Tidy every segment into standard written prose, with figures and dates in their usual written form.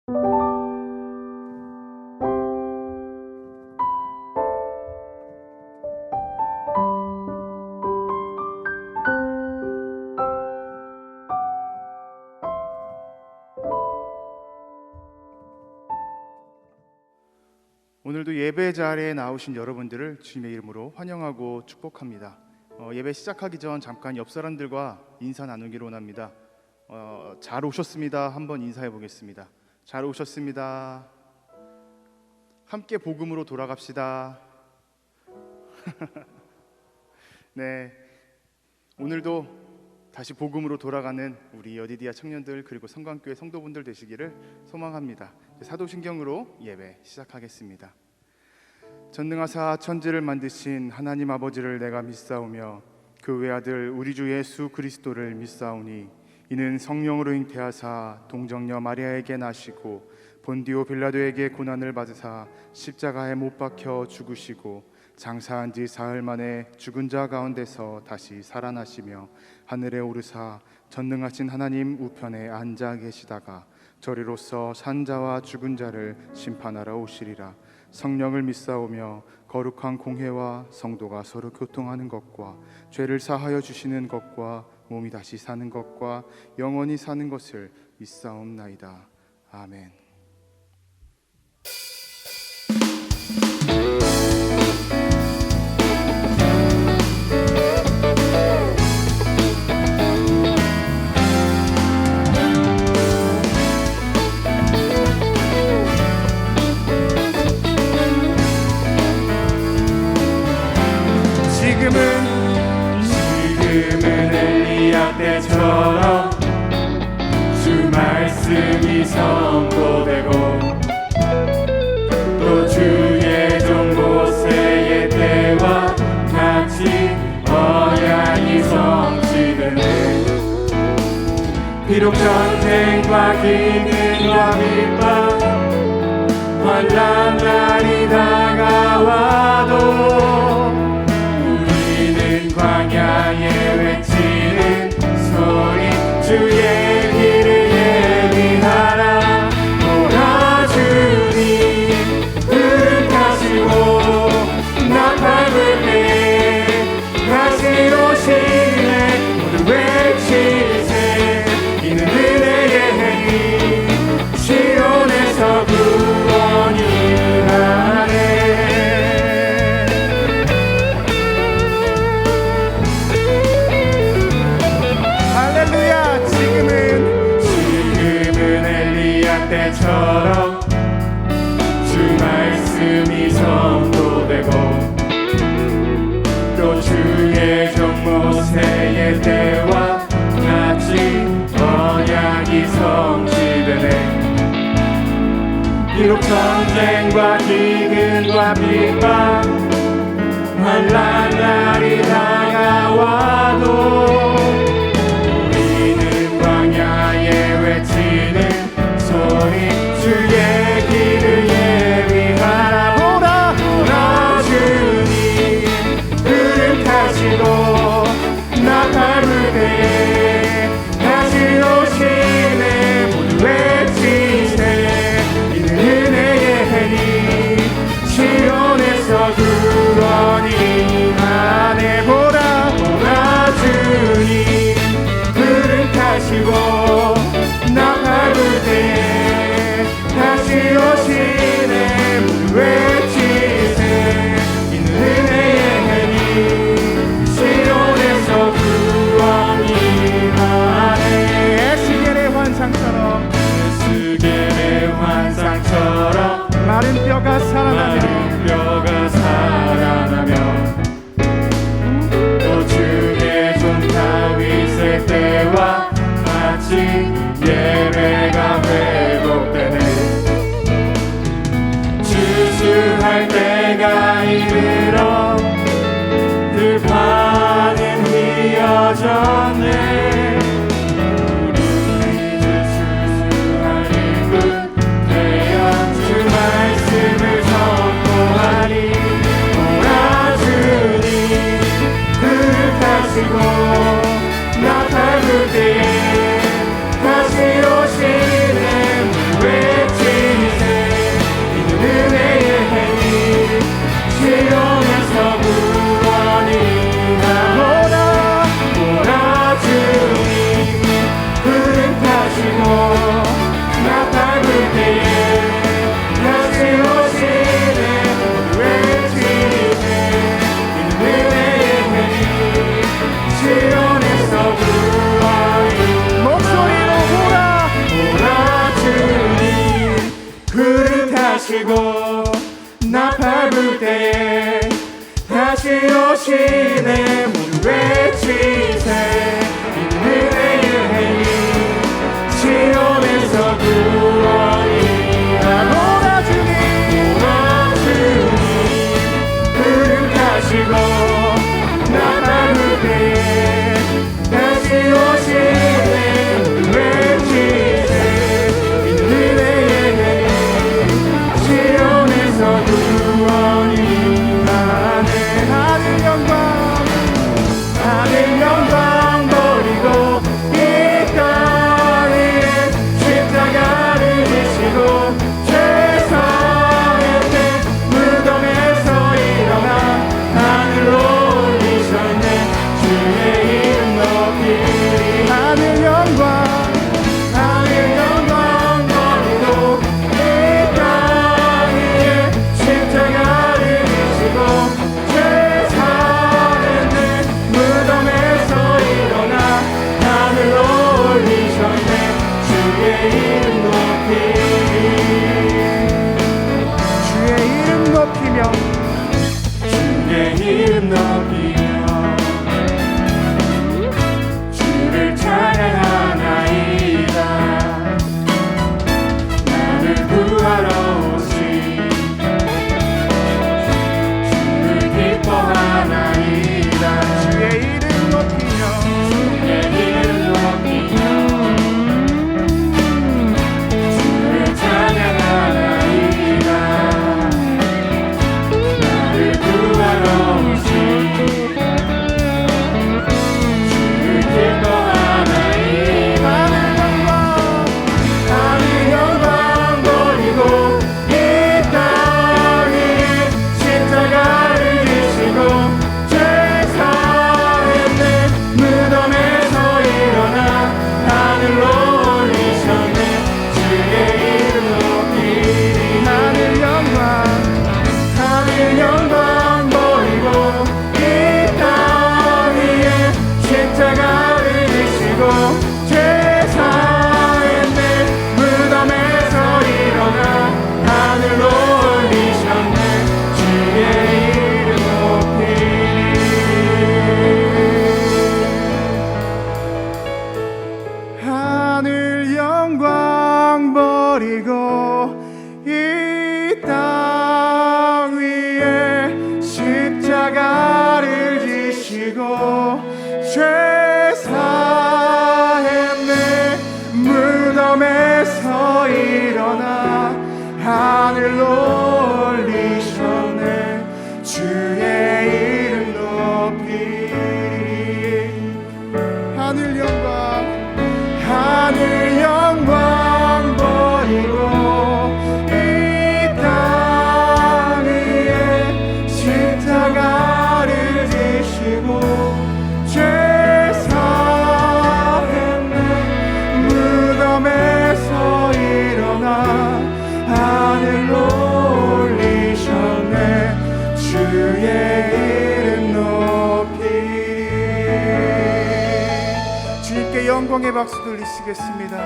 오늘도 예배 자리에 나오신 여러분들을 주님의 이름으로 환영하고 축복합니다. 예배 시작하기 전 잠깐 옆 사람들과 인사 나누기로 원합니다. 잘 오셨습니다. 한번 인사해 보겠습니다. 잘 오셨습니다. 함께 복음으로 돌아갑시다. 네, 오늘도 다시 복음으로 돌아가는 우리 여디디아 청년들 그리고 성광교회 성도분들 되시기를 소망합니다. 사도신경으로 예배 시작하겠습니다. 전능하사 천지를 만드신 하나님 아버지를 내가 믿사오며 그 외아들 우리 주 예수 그리스도를 믿사오니 이는 성령으로 잉태하사 동정녀 마리아에게 나시고 본디오 빌라도에게 고난을 받으사 십자가에 못 박혀 죽으시고 장사한 지 사흘 만에 죽은 자 가운데서 다시 살아나시며 하늘에 오르사 전능하신 하나님 우편에 앉아 계시다가 저리로서 산 자와 죽은 자를 심판하러 오시리라. 성령을 믿사오며 거룩한 공회와 성도가 서로 교통하는 것과 죄를 사하여 주시는 것과 몸이 다시 사는 것과 영원히 사는 것을 믿사옵나이다. 아멘. 지금은 엘리야 때처럼 주 말씀이 선포되고 또 주의 종 모세의 때와 같이 언약이 성취되네. 비록 전쟁과 기근과 핍박 환난 날이 다가와도 광야에 외치는 소리 주의 길을 예비하라. 오라 주님 을 가시고 나 밟을 때에 다시 오시네. 모두 외치세. 이는 은혜의 해니 시온에서 구원이 하네. 때처럼 주 말씀이 선포되고 또 주의 종 모세의 때와 같이 언약이 성취되네. 비록 전쟁과 기근과 핍박 환난 날이 다가와도 우리는 광야에 외치는 소리 주의 길을 예비하라. 보라 주님 구름 타시고 나 밟을 때에 다시 오시네. 모두 외치세. 이는 은혜의 해니 시온에서 구원이 하네. 보라 주님 구름 타시고 나 밟을 때에 다시 오시네. 외치세. 이는 은혜의 해니 시온에서 구원이 하네. 에스겔의 환상처럼 마른 뼈가 살아나며 또 주의 종 다윗의 때와 같이 예배가 회복되네. 주수할 때가 이르러 그 판은 휘어졌네. 우리 이제 주수할 일꾼 되어 주 말씀을 때에 다시 오시네 외치세 은혜의 해니 시온에서 구하리 목소리로 오라 오라 주님 그릇 하시고 나 밟을 때에 다시 오시네 모두 외치세 은혜의 해니 시온에서 구원이라 오라 주님 그릇 하시고 나 밟을 때에 다시 오시네 모두 외치세 은혜의 해니 시온에서 구원이라 하늘 영광 버리고 이 땅에 십자가를 지시고 죄사의 때 무덤에서 일어나 하늘로 올리셨네 주의 이름 높이리 하늘 영광 버리고 이 땅에 십자가를 지시고 죄사의 때 무덤에서 일어나 하늘로 올리셨네 주의 이름 높이리 주의 이름 높이며 주의 이름 높이며 주를 찬양하나이다 나를 구하러 오신 주를 기뻐하나이다 주의 이름 높이며 주의 이름 높이며 주를 찬양하나이다 나를 구하러 오신 주를 기뻐하나이다 하늘 영광 버리고 이 땅에 십자가를 지시고 죄사의 때 무덤에서 일어나 하늘로 올리셨네 주의 이름 높이리 하늘 영광 버리고 이 땅 위에 십자가를 지시고 죄사의 때 무덤에서 일어나 하늘로 올리셨네 주의 이름 높이리 하늘 영광 버리고 이 땅 위에 십자가를 지시고 죄사했네 무덤에서 일어나 하늘로 올리셨네 주의 이름 높이리 하늘 영광 버리고 이 땅 위에 십자가를 지시고 죄사했네 무덤에서 일어나 하늘로 올리셨네 주의 이름 높이리 주님께 영광의 박수 돌리시겠습니다.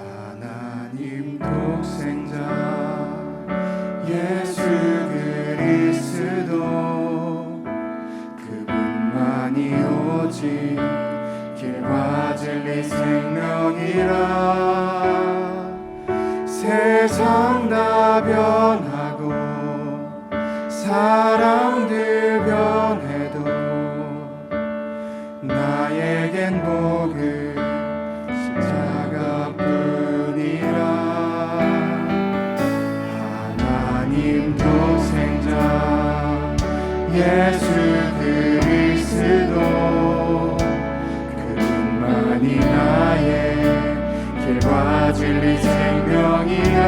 하나님 독생자 예수 그리스도 그분만이 오직 길과 진리 생명이라 세상 다 변하고 사람들 변해도 나에겐 복음 십자가뿐이라 하나님 독생자 예수 그리스도 그분만이 나의 길과 진리 생명이야.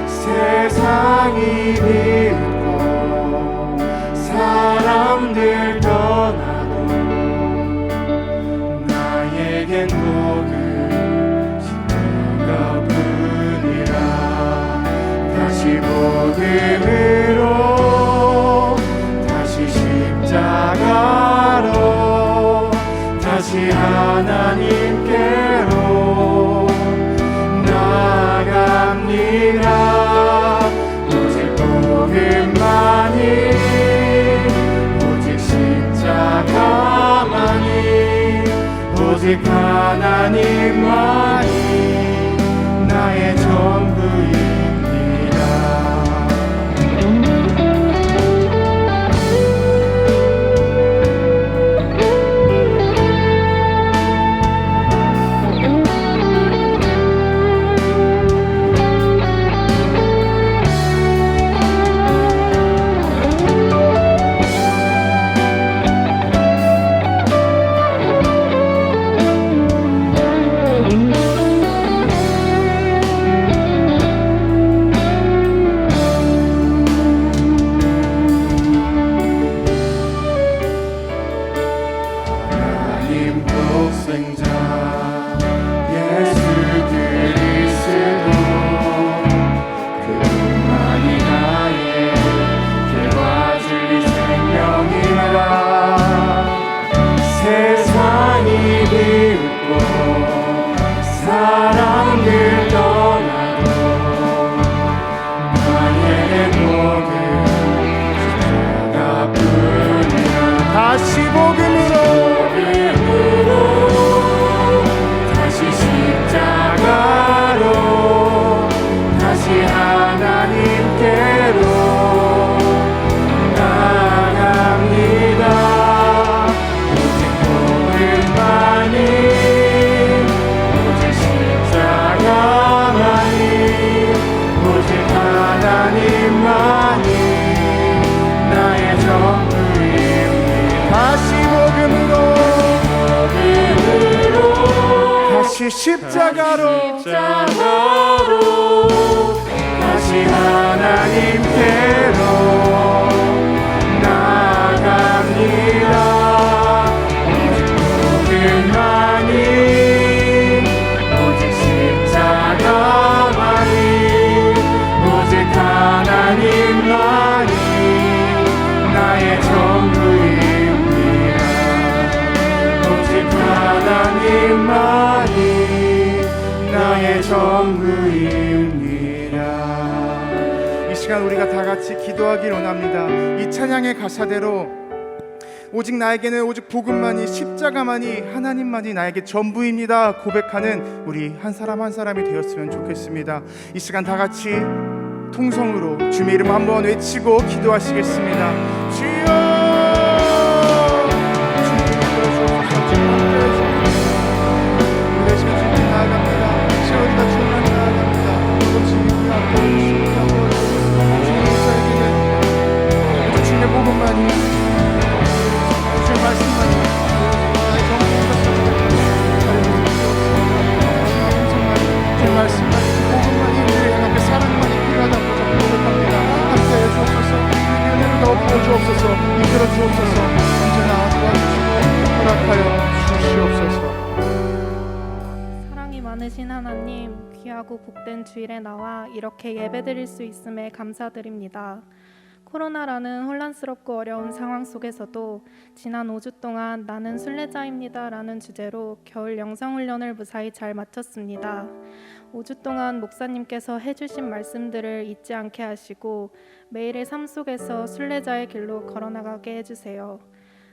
세상이 비웃고 사람들 떠나도 나에겐 복음 십자가뿐이라. 다시 복음으로 다시 십자가로 다시 하나님께로 나아갑니다. 오직 복음만이 오직 십자가만이 오직 하나님만이 나의 전부입니다. 하나님 독생자 예수 그리스도 그분만이 나의 길과 진리 생명이라. 세상이 비웃고 사람들 떠나도 나의 복음 십자가뿐이라. 다시 복음으로 다시 십자가로 다시 하나님께로 나아갑니다. 오직 복음만이 오직 십자가만이 오직 하나님만이 나의 전부입니다. 다시 복음으로 다시 십자가로 다시 하나님께로 나아갑니다. 오직 복음만이 오직 십자가만이 오직 하나님만이 나의 전부입니다. 오직 하나님만이 나의 전부입니다. 이 시간 우리가 다 같이 기도하길 원합니다. 이 찬양의 가사대로 오직 나에게는 오직 복음만이 십자가만이 하나님만이 나에게 전부입니다 고백하는 우리 한 사람 한 사람이 되었으면 좋겠습니다. 이 시간 다 같이 통성으로 주님의 이름 한번 외치고 기도하시겠습니다. 주여 주님의 복음만이 주의 말씀만이 나의 주의 말씀만이 복음만이 우리의 앞에 사랑만이 필요하다고 고백합니다. 함께해 주옵소서. 우리에게 은혜를 더 부어주옵소서. 이끌어 주옵소서. 언제나 도와주시고 허락하여 주시옵소서. 사랑이 많으신 하나님, 귀하고 복된 주일에 나와 이렇게 예배드릴 수 있음에 감사드립니다. 코로나라는 혼란스럽고 어려운 상황 속에서도 지난 5주 동안 나는 순례자입니다 라는 주제로 겨울 영성훈련을 무사히 잘 마쳤습니다. 5주 동안 목사님께서 해주신 말씀들을 잊지 않게 하시고 매일의 삶 속에서 순례자의 길로 걸어나가게 해주세요.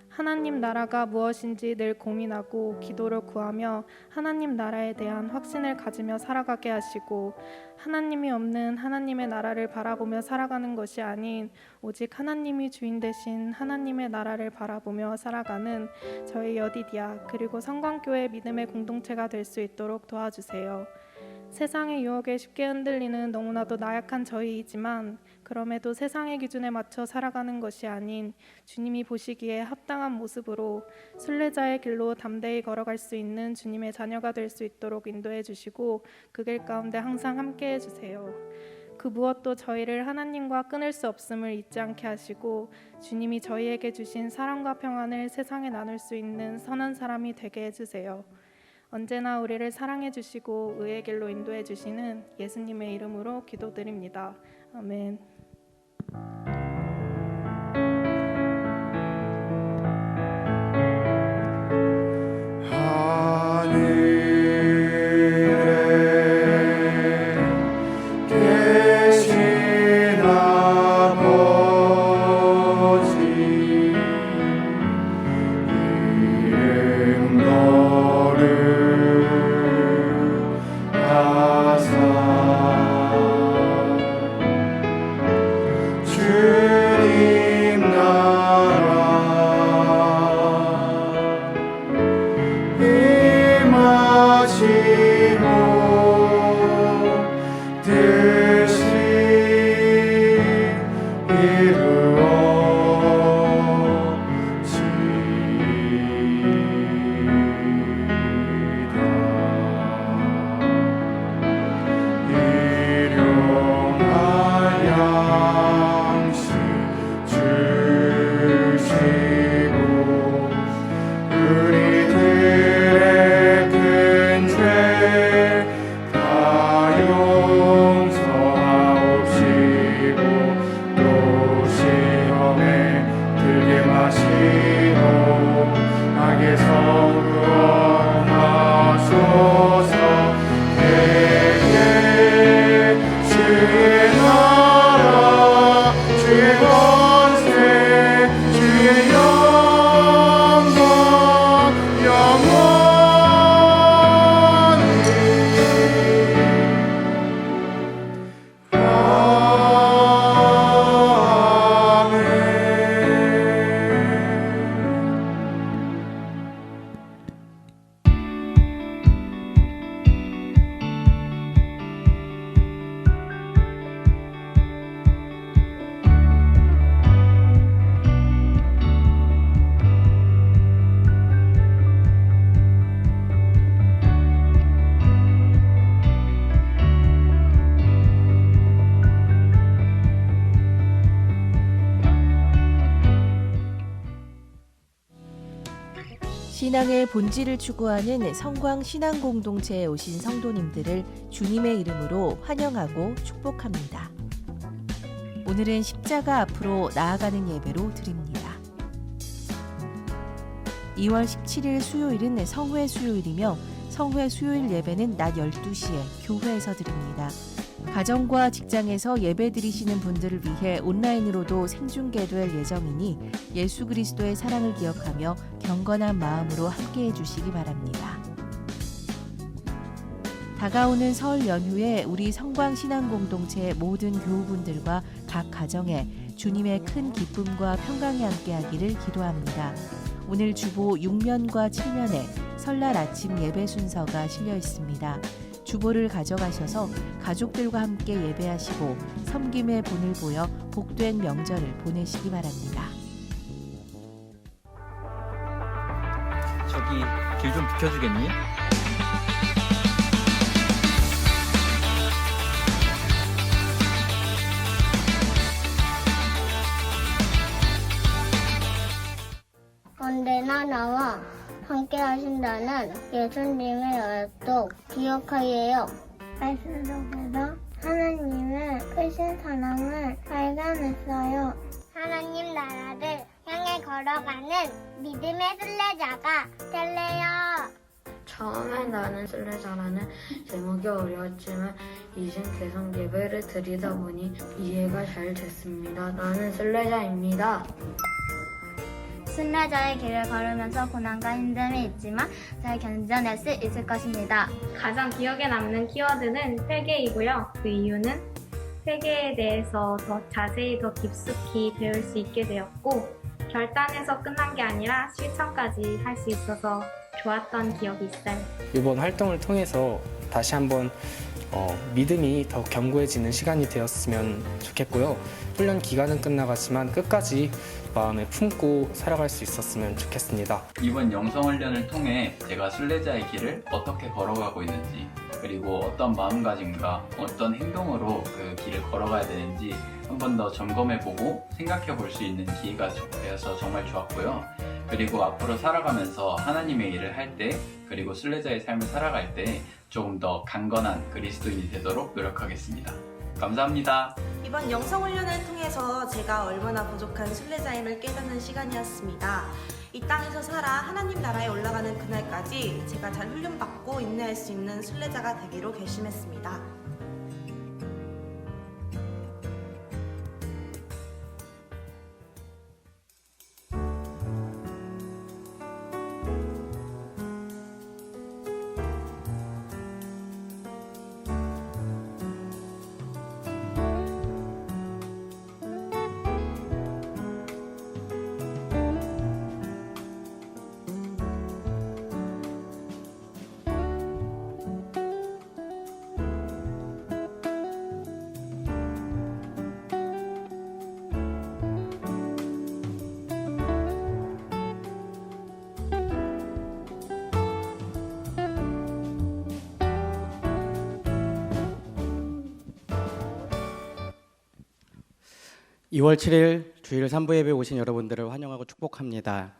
하나님 나라가 무엇인지 늘 고민하고 기도를 구하며 하나님 나라에 대한 확신을 가지며 살아가게 하시고 하나님이 없는 하나님의 나라를 바라보며 살아가는 것이 아닌 오직 하나님이 주인 되신 하나님의 나라를 바라보며 살아가는 저희 여디디아 그리고 성광교회 믿음의 공동체가 될 수 있도록 도와주세요. 세상의 유혹에 쉽게 흔들리는 너무나도 나약한 저희이지만 그럼에도 세상의 기준에 맞춰 살아가는 것이 아닌 주님이 보시기에 합당한 모습으로 순례자의 길로 담대히 걸어갈 수 있는 주님의 자녀가 될 수 있도록 인도해 주시고 그 길 가운데 항상 함께 해주세요. 그 무엇도 저희를 하나님과 끊을 수 없음을 잊지 않게 하시고 주님이 저희에게 주신 사랑과 평안을 세상에 나눌 수 있는 선한 사람이 되게 해주세요. 언제나 우리를 사랑해 주시고 의의 길로 인도해 주시는 예수님의 이름으로 기도드립니다. 아멘. 신앙의 본질을 추구하는 성광 신앙 공동체에 오신 성도님들을 주님의 이름으로 환영하고 축복합니다. 오늘은 십자가 앞으로 나아가는 예배로 드립니다. 2월 17일 수요일은 성회 수요일이며 성회 수요일 예배는 낮 12시에 교회에서 드립니다. 가정과 직장에서 예배 드리시는 분들을 위해 온라인으로도 생중계될 예정이니 예수 그리스도의 사랑을 기억하며 경건한 마음으로 함께해 주시기 바랍니다. 다가오는 설 연휴에 우리 성광신앙공동체의 모든 교우분들과 각 가정에 주님의 큰 기쁨과 평강이 함께하기를 기도합니다. 오늘 주보 6면과 7면에 설날 아침 예배 순서가 실려 있습니다. 주보를 가져가셔서 가족들과 함께 예배하시고 섬김의 본을 보여 복된 명절을 보내시기 바랍니다. 저기 길 좀 비켜주겠니? 언제나 나와 함께 하신다는 예수님의 약속 기억하예요. 말씀 속에서 하나님의 크신 사랑을 발견했어요. 하나님 나라를 향해 걸어가는 믿음의 순례자가 될래요. 처음에 나는 순례자라는 제목이 어려웠지만 이젠 계속 예배를 드리다 보니 이해가 잘 됐습니다. 나는 순례자입니다. 순례자의 길을 걸으면서 고난과 힘듦이 있지만 잘 견뎌낼 수 있을 것입니다. 가장 기억에 남는 키워드는 회개이고요. 그 이유는 회개에 대해서 더 자세히 더 깊숙이 배울 수 있게 되었고 결단에서 끝난 게 아니라 실천까지 할 수 있어서 좋았던 기억이 있어요. 이번 활동을 통해서 다시 한번 믿음이 더 견고해지는 시간이 되었으면 좋겠고요. 훈련 기간은 끝나갔지만 끝까지 마음에 품고 살아갈 수 있었으면 좋겠습니다. 이번 영성훈련을 통해 제가 순례자의 길을 어떻게 걸어가고 있는지, 그리고 어떤 마음가짐과 어떤 행동으로 그 길을 걸어가야 되는지 한 번 더 점검해보고 생각해 볼 수 있는 기회가 되어서 정말 좋았고요. 그리고 앞으로 살아가면서 하나님의 일을 할 때, 그리고 순례자의 삶을 살아갈 때 조금 더 강건한 그리스도인이 되도록 노력하겠습니다. 감사합니다. 이번 영성훈련을 통해서 제가 얼마나 부족한 순례자임을 깨닫는 시간이었습니다. 이 땅에서 살아 하나님 나라에 올라가는 그날까지 제가 잘 훈련받고 인내할 수 있는 순례자가 되기로 결심했습니다. 2월 7일 주일 3부 예배 오신 여러분들을 환영하고 축복합니다.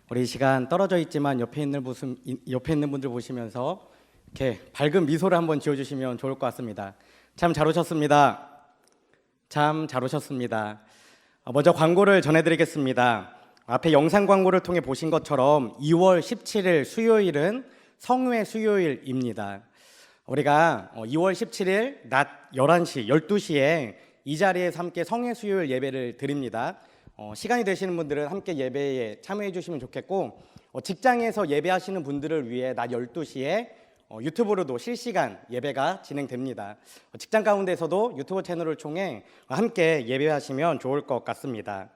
우리 이 시간 떨어져 있지만 옆에 있는 분들 보시면서 이렇게 밝은 미소를 한번 지어주시면 좋을 것 같습니다. 참 잘 오셨습니다. 참 잘 오셨습니다. 먼저 광고를 전해드리겠습니다. 앞에 영상 광고를 통해 보신 것처럼 2월 17일 수요일은 성회 수요일입니다. 우리가 2월 17일 낮 11시, 12시에 이 자리에서 함께 성회 수요일 예배를 드립니다. 시간이 되시는 분들은 함께 예배에 참여해 주시면 좋겠고, 직장에서 예배하시는 분들을 위해 낮 12시에 유튜브로도 실시간 예배가 진행됩니다. 직장 가운데서도 유튜브 채널을 통해 함께 예배하시면 좋을 것 같습니다.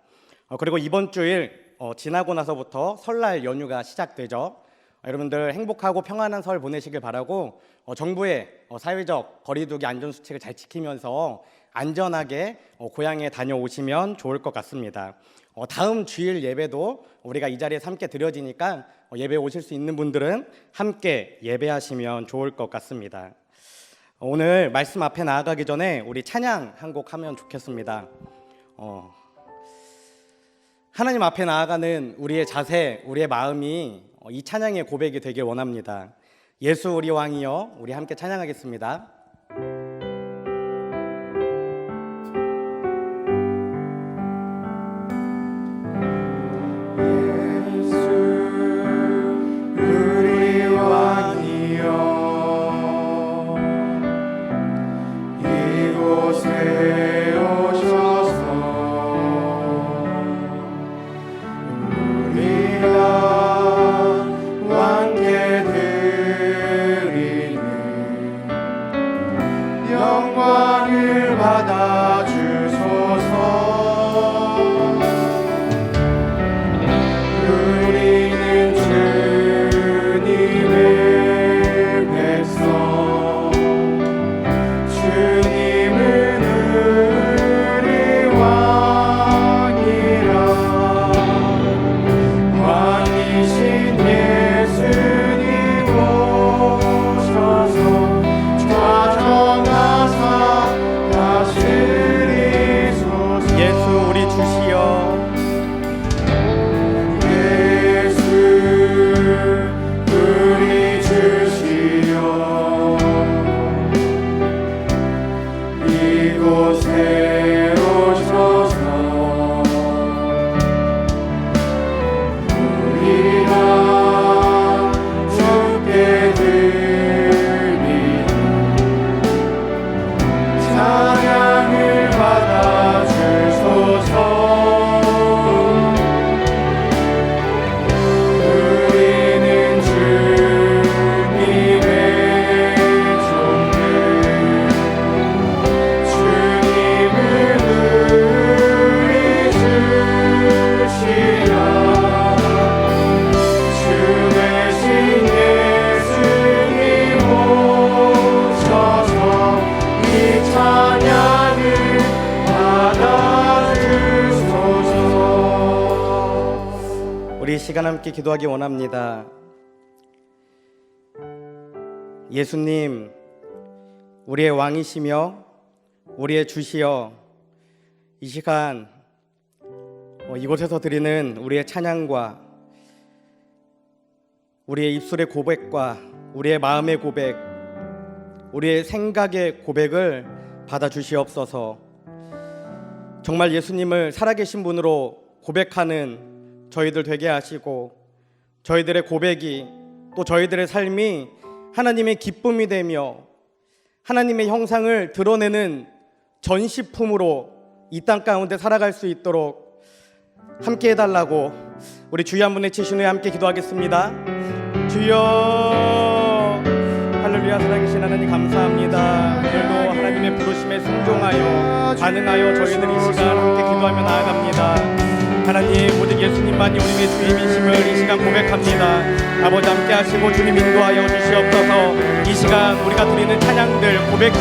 그리고 이번 주일 지나고 나서부터 설날 연휴가 시작되죠. 여러분들 행복하고 평안한 설 보내시길 바라고, 정부의 사회적 거리두기 안전수칙을 잘 지키면서 안전하게 고향에 다녀오시면 좋을 것 같습니다. 다음 주일 예배도 우리가 이 자리에서 함께 드려지니까 예배 오실 수 있는 분들은 함께 예배하시면 좋을 것 같습니다. 오늘 말씀 앞에 나아가기 전에 우리 찬양 한 곡 하면 좋겠습니다. 하나님 앞에 나아가는 우리의 자세, 우리의 마음이 이 찬양의 고백이 되길 원합니다. 예수 우리 왕이여, 우리 함께 찬양하겠습니다. 우리 이 시간 함께 기도하기 원합니다. 예수님, 우리의 왕이시며 우리의 주시여, 이 시간 이곳에서 드리는 우리의 찬양과 우리의 입술의 고백과 우리의 마음의 고백, 우리의 생각의 고백을 받아주시옵소서. 정말 예수님을 살아계신 분으로 고백하는 저희들 되게 하시고, 저희들의 고백이 또 저희들의 삶이 하나님의 기쁨이 되며 하나님의 형상을 드러내는 전시품으로 이 땅 가운데 살아갈 수 있도록 함께 해달라고 우리 주여 한 분 외치신 후에 함께 기도하겠습니다. 주여, 할렐루야. 살아계신 하나님 감사합니다. 오늘도 하나님의 부르심에 순종하여 반응하여 저희들 이 시간 함께 기도하며 나아갑니다. 하나님, 오직 예수님만이 우리의 주님이심을 이 시간 고백합니다. 아버지 함께 하시고 주님 인도하여 주시옵소서. 이 시간 우리가 드리는 찬양들, 고백들,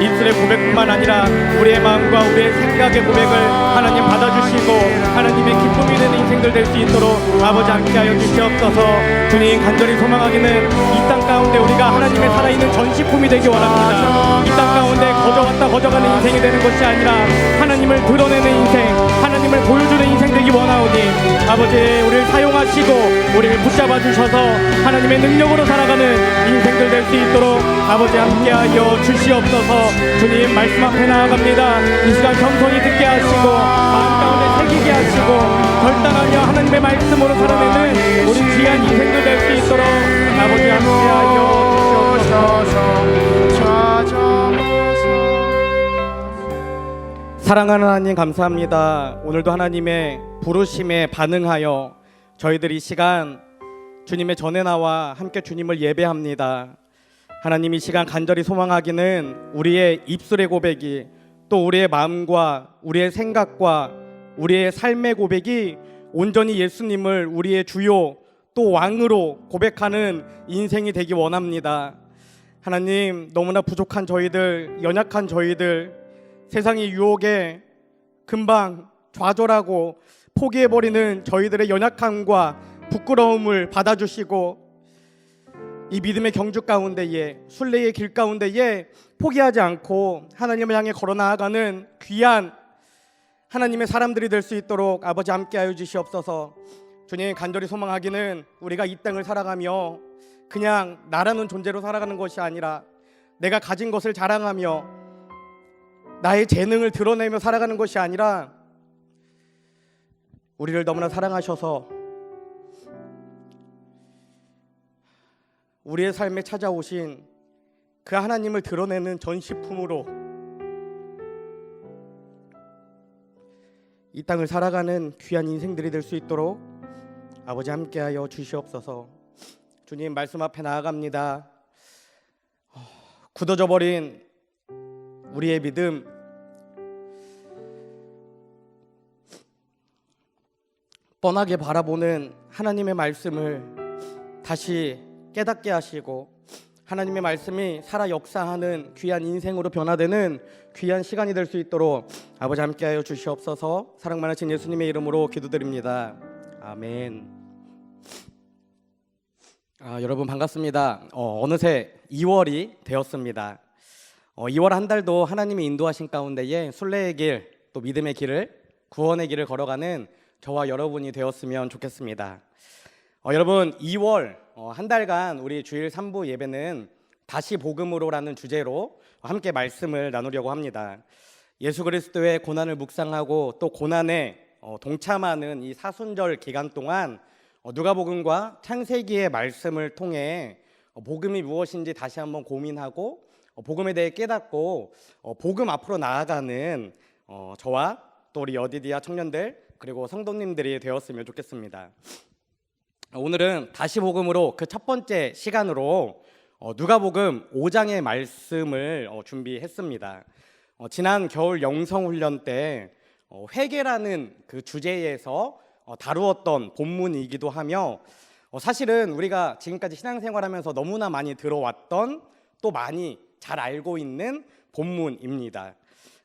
입술의 고백뿐만 아니라 우리의 마음과 우리의 생각의 고백을 하나님 받아주시고 하나님의 기쁨이 되는 인생들 될 수 있도록 아버지 함께하여 주시옵소서. 주님, 간절히 소망하기는 이 땅 가운데 우리가 하나님의 살아있는 전시품이 되기 원합니다. 이 땅 가운데 거저갔다 거저가는 인생이 되는 것이 아니라 하나님을 드러내는 인생, 하나님을 보여주는 인생 되기 원하오니 아버지, 우리를 사용하시고 우리를 붙잡아 주셔서 하나님의 능력으로 살아가는 인생들 될 수 있도록 아버지 함께하여 주시옵소서. 주님, 말씀 앞에 나아갑니다. 이 시간 겸손히 듣게 하시고 마음 가운데 새기게 하시고 결단하며 하나님의 말씀으로 살아내는 우리 귀한 인생들 될 수 있도록 아버지 함께하여 주시옵소서. 사랑하는 하나님 감사합니다. 오늘도 하나님의 부르심에 반응하여 저희들 이 시간 주님의 전에 나와 함께 주님을 예배합니다. 하나님, 이 시간 간절히 소망하기는 우리의 입술의 고백이 또 우리의 마음과 우리의 생각과 우리의 삶의 고백이 온전히 예수님을 우리의 주요 또 왕으로 고백하는 인생이 되기 원합니다. 하나님, 너무나 부족한 저희들, 연약한 저희들, 세상의 유혹에 금방 좌절하고 포기해버리는 저희들의 연약함과 부끄러움을 받아주시고 이 믿음의 경주 가운데에, 순례의 길 가운데에 포기하지 않고 하나님을 향해 걸어 나아가는 귀한 하나님의 사람들이 될 수 있도록 아버지 함께하여 주시옵소서. 주님, 간절히 소망하기는 우리가 이 땅을 살아가며 그냥 나라는 존재로 살아가는 것이 아니라 내가 가진 것을 자랑하며 나의 재능을 드러내며 살아가는 것이 아니라 우리를 너무나 사랑하셔서 우리의 삶에 찾아오신 그 하나님을 드러내는 전시품으로 이 땅을 살아가는 귀한 인생들이 될 수 있도록 아버지 함께하여 주시옵소서. 주님, 말씀 앞에 나아갑니다. 굳어져 버린 우리의 믿음, 뻔하게 바라보는 하나님의 말씀을 다시 깨닫게 하시고 하나님의 말씀이 살아 역사하는 귀한 인생으로 변화되는 귀한 시간이 될 수 있도록 아버지 함께하여 주시옵소서. 사랑 많으신 예수님의 이름으로 기도드립니다. 아멘. 여러분 반갑습니다. 어느새 2월이 되었습니다. 2월 한 달도 하나님이 인도하신 가운데에 순례의 길, 또 믿음의 길을, 구원의 길을 걸어가는 저와 여러분이 되었으면 좋겠습니다. 여러분, 2월 한 달간 우리 주일 3부 예배는 다시 복음으로라는 주제로 함께 말씀을 나누려고 합니다. 예수 그리스도의 고난을 묵상하고 또 고난에 동참하는 이 사순절 기간 동안 누가복음과 창세기의 말씀을 통해 복음이 무엇인지 다시 한번 고민하고 복음에 대해 깨닫고 복음 앞으로 나아가는 저와 또 우리 여디디아 청년들 그리고 성도님들이 되었으면 좋겠습니다. 오늘은 다시 복음으로 그 첫 번째 시간으로 누가복음 5장의 말씀을 준비했습니다. 지난 겨울 영성훈련 때 회개라는 그 주제에서 다루었던 본문이기도 하며 사실은 우리가 지금까지 신앙생활하면서 너무나 많이 들어왔던 또 많이 잘 알고 있는 본문입니다.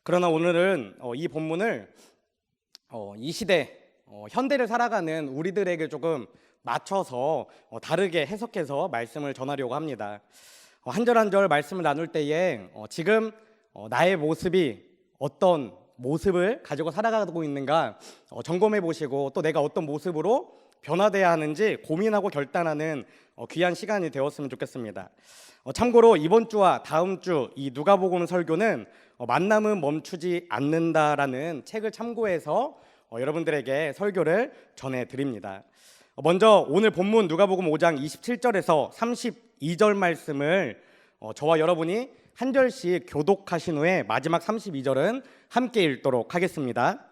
그러나 오늘은 이 본문을 이 시대 현대를 살아가는 우리들에게 조금 맞춰서 다르게 해석해서 말씀을 전하려고 합니다. 한 절 한 절 말씀을 나눌 때에 지금 나의 모습이 어떤 모습을 가지고 살아가고 있는가 점검해 보시고 또 내가 어떤 모습으로 변화돼야 하는지 고민하고 결단하는 귀한 시간이 되었으면 좋겠습니다. 참고로 이번 주와 다음 주 이 누가복음 설교는 만남은 멈추지 않는다라는 책을 참고해서 여러분들에게 설교를 전해드립니다. 먼저 오늘 본문 누가복음 5장 27절에서 32절 말씀을 저와 여러분이 한 절씩 교독하신 후에 마지막 32절은 함께 읽도록 하겠습니다.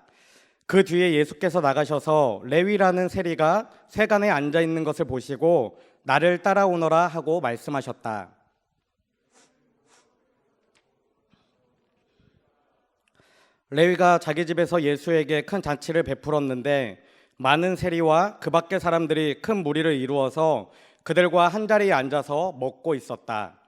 그 뒤에 예수께서 나가셔서 레위라는 세리가 세간에 앉아 있는 것을 보시고 나를 따라오너라 하고 말씀하셨다. 레위가 자기 집에서 예수에게 큰 잔치를 베풀었는데 많은 세리와 그 밖의 사람들이 큰 무리를 이루어서 그들과 한 자리에 앉아서 먹고 있었다.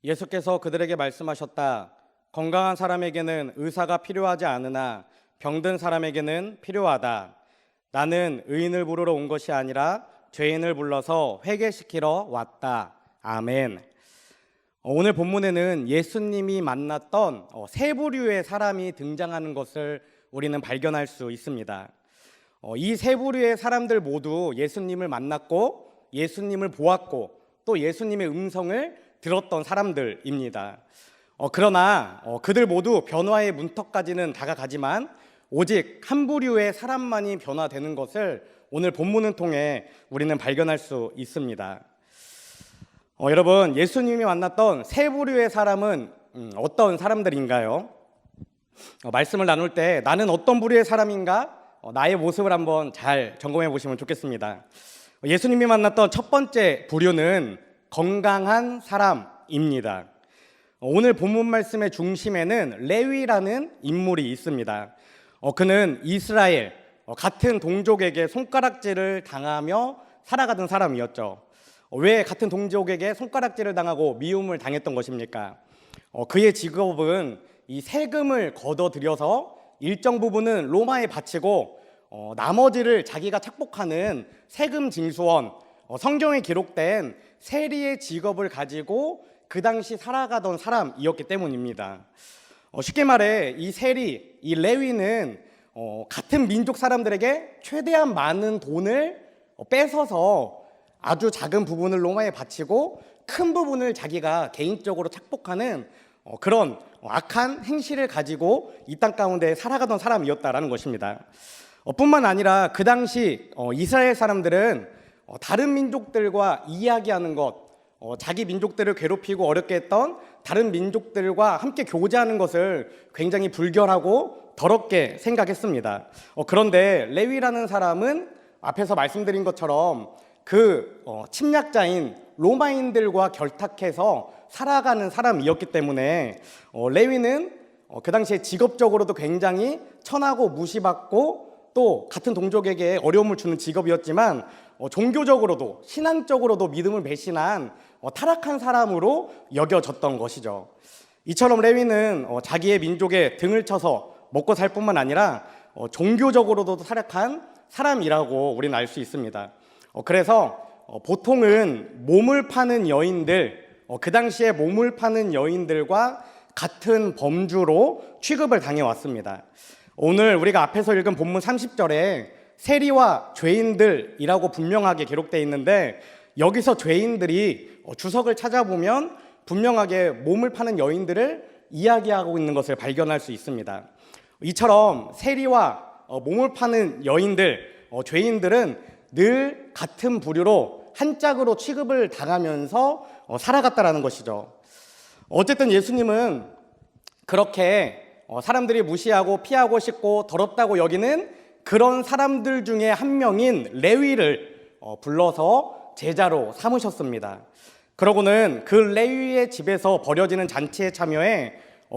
예수께서 그들에게 말씀하셨다. 건강한 사람에게는 의사가 필요하지 않으나 병든 사람에게는 필요하다. 나는 의인을 부르러 온 것이 아니라 죄인을 불러서 회개시키러 왔다. 아멘. 오늘 본문에는 예수님이 만났던 세 부류의 사람이 등장하는 것을 우리는 발견할 수 있습니다. 이 세 부류의 사람들 모두 예수님을 만났고 예수님을 보았고 또 예수님의 음성을 들었던 사람들입니다. 그러나 그들 모두 변화의 문턱까지는 다가가지만 오직 한 부류의 사람만이 변화되는 것을 오늘 본문을 통해 우리는 발견할 수 있습니다. 여러분, 예수님이 만났던 세 부류의 사람은 어떤 사람들인가요? 말씀을 나눌 때 나는 어떤 부류의 사람인가? 나의 모습을 한번 잘 점검해 보시면 좋겠습니다. 예수님이 만났던 첫 번째 부류는 건강한 사람입니다. 오늘 본문 말씀의 중심에는 레위라는 인물이 있습니다. 그는 이스라엘 같은 동족에게 손가락질을 당하며 살아가던 사람이었죠. 왜 같은 동족에게 손가락질을 당하고 미움을 당했던 것입니까? 그의 직업은 이 세금을 걷어들여서 일정 부분은 로마에 바치고 나머지를 자기가 착복하는 세금 징수원, 성경에 기록된 세리의 직업을 가지고 그 당시 살아가던 사람이었기 때문입니다. 쉽게 말해 이 세리, 이 레위는 같은 민족 사람들에게 최대한 많은 돈을 뺏어서 아주 작은 부분을 로마에 바치고 큰 부분을 자기가 개인적으로 착복하는 그런 악한 행실을 가지고 이 땅 가운데 살아가던 사람이었다라는 것입니다. 뿐만 아니라 그 당시 이스라엘 사람들은 다른 민족들과 이야기하는 것, 자기 민족들을 괴롭히고 어렵게 했던 다른 민족들과 함께 교제하는 것을 굉장히 불결하고 더럽게 생각했습니다. 그런데 레위라는 사람은 앞에서 말씀드린 것처럼 그 침략자인 로마인들과 결탁해서 살아가는 사람이었기 때문에 레위는 그 당시에 직업적으로도 굉장히 천하고 무시받고 또 같은 동족에게 어려움을 주는 직업이었지만 종교적으로도 신앙적으로도 믿음을 배신한 타락한 사람으로 여겨졌던 것이죠. 이처럼 레위는 자기의 민족에 등을 쳐서 먹고 살 뿐만 아니라 종교적으로도 타락한 사람이라고 우리는 알 수 있습니다. 그래서 보통은 몸을 파는 여인들, 그 당시에 몸을 파는 여인들과 같은 범주로 취급을 당해왔습니다. 오늘 우리가 앞에서 읽은 본문 30절에 세리와 죄인들이라고 분명하게 기록되어 있는데 여기서 죄인들이 주석을 찾아보면 분명하게 몸을 파는 여인들을 이야기하고 있는 것을 발견할 수 있습니다. 이처럼 세리와 몸을 파는 여인들, 죄인들은 늘 같은 부류로 한 짝으로 취급을 당하면서 살아갔다라는 것이죠. 어쨌든 예수님은 그렇게 사람들이 무시하고 피하고 싶고 더럽다고 여기는 그런 사람들 중에 한 명인 레위를 불러서 제자로 삼으셨습니다. 그러고는 그 레위의 집에서 벌어지는 잔치에 참여해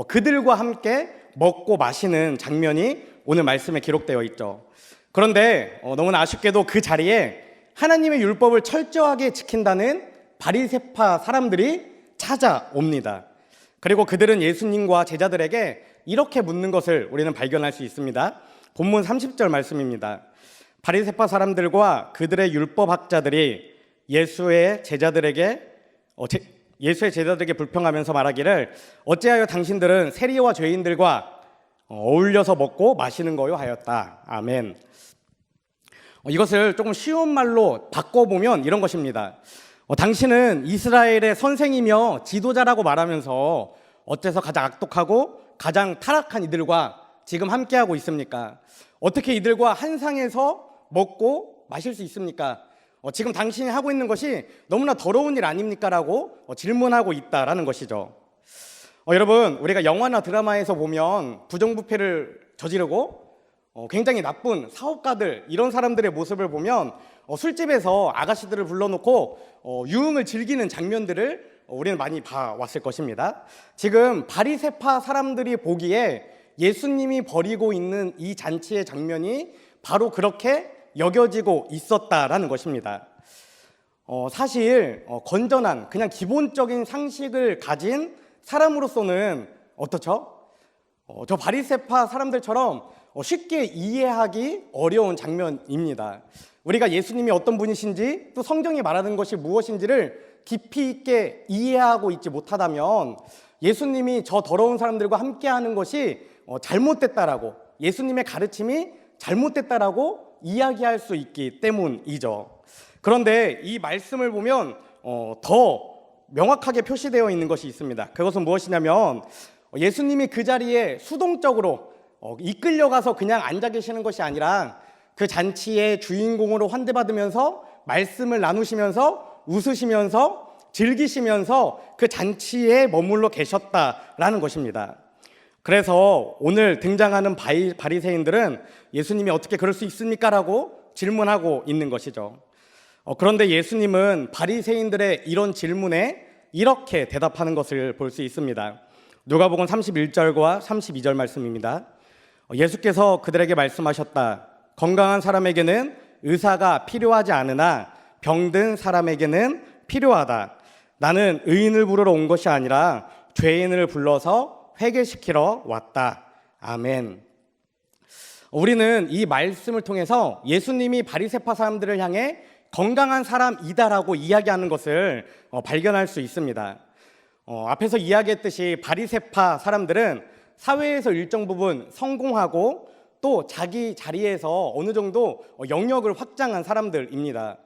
그들과 함께 먹고 마시는 장면이 오늘 말씀에 기록되어 있죠. 그런데 너무나 아쉽게도 그 자리에 하나님의 율법을 철저하게 지킨다는 바리새파 사람들이 찾아옵니다. 그리고 그들은 예수님과 제자들에게 이렇게 묻는 것을 우리는 발견할 수 있습니다. 본문 30절 말씀입니다. 바리새파 사람들과 그들의 율법학자들이 예수의 제자들에게 불평하면서 말하기를 어찌하여 당신들은 세리와 죄인들과 어울려서 먹고 마시는 거요 하였다. 아멘. 이것을 조금 쉬운 말로 바꿔보면 이런 것입니다. 당신은 이스라엘의 선생이며 지도자라고 말하면서 어째서 가장 악독하고 가장 타락한 이들과 지금 함께하고 있습니까? 어떻게 이들과 한 상에서 먹고 마실 수 있습니까? 지금 당신이 하고 있는 것이 너무나 더러운 일 아닙니까? 라고 질문하고 있다라는 것이죠. 여러분, 우리가 영화나 드라마에서 보면 부정부패를 저지르고 굉장히 나쁜 사업가들, 이런 사람들의 모습을 보면 술집에서 아가씨들을 불러놓고 유흥을 즐기는 장면들을 우리는 많이 봐왔을 것입니다. 지금 바리새파 사람들이 보기에 예수님이 벌이고 있는 이 잔치의 장면이 바로 그렇게 여겨지고 있었다라는 것입니다. 사실 건전한 그냥 기본적인 상식을 가진 사람으로서는 어떻죠? 저 바리새파 사람들처럼 쉽게 이해하기 어려운 장면입니다. 우리가 예수님이 어떤 분이신지 또 성경이 말하는 것이 무엇인지를 깊이 있게 이해하고 있지 못하다면 예수님이 저 더러운 사람들과 함께하는 것이 잘못됐다라고, 예수님의 가르침이 잘못됐다라고 이야기할 수 있기 때문이죠. 그런데 이 말씀을 보면 더 명확하게 표시되어 있는 것이 있습니다. 그것은 무엇이냐면 예수님이 그 자리에 수동적으로 이끌려가서 그냥 앉아 계시는 것이 아니라 그 잔치의 주인공으로 환대받으면서 말씀을 나누시면서 웃으시면서 즐기시면서 그 잔치에 머물러 계셨다라는 것입니다. 그래서 오늘 등장하는 바리새인들은 예수님이 어떻게 그럴 수 있습니까? 라고 질문하고 있는 것이죠. 그런데 예수님은 바리새인들의 이런 질문에 이렇게 대답하는 것을 볼 수 있습니다. 누가복음 31절과 32절 말씀입니다. 예수께서 그들에게 말씀하셨다. 건강한 사람에게는 의사가 필요하지 않으나 병든 사람에게는 필요하다. 나는 의인을 부르러 온 것이 아니라 죄인을 불러서 회개시키러 왔다. 아멘. 우리는 이 말씀을 통해서 예수님이 바리새파 사람들을 향해 건강한 사람이다라고 이야기하는 것을 발견할 수 있습니다. 앞에서 이야기했듯이 바리새파 사람들은 사회에서 일정 부분 성공하고 또 자기 자리에서 어느 정도 영역을 확장한 사람들입니다.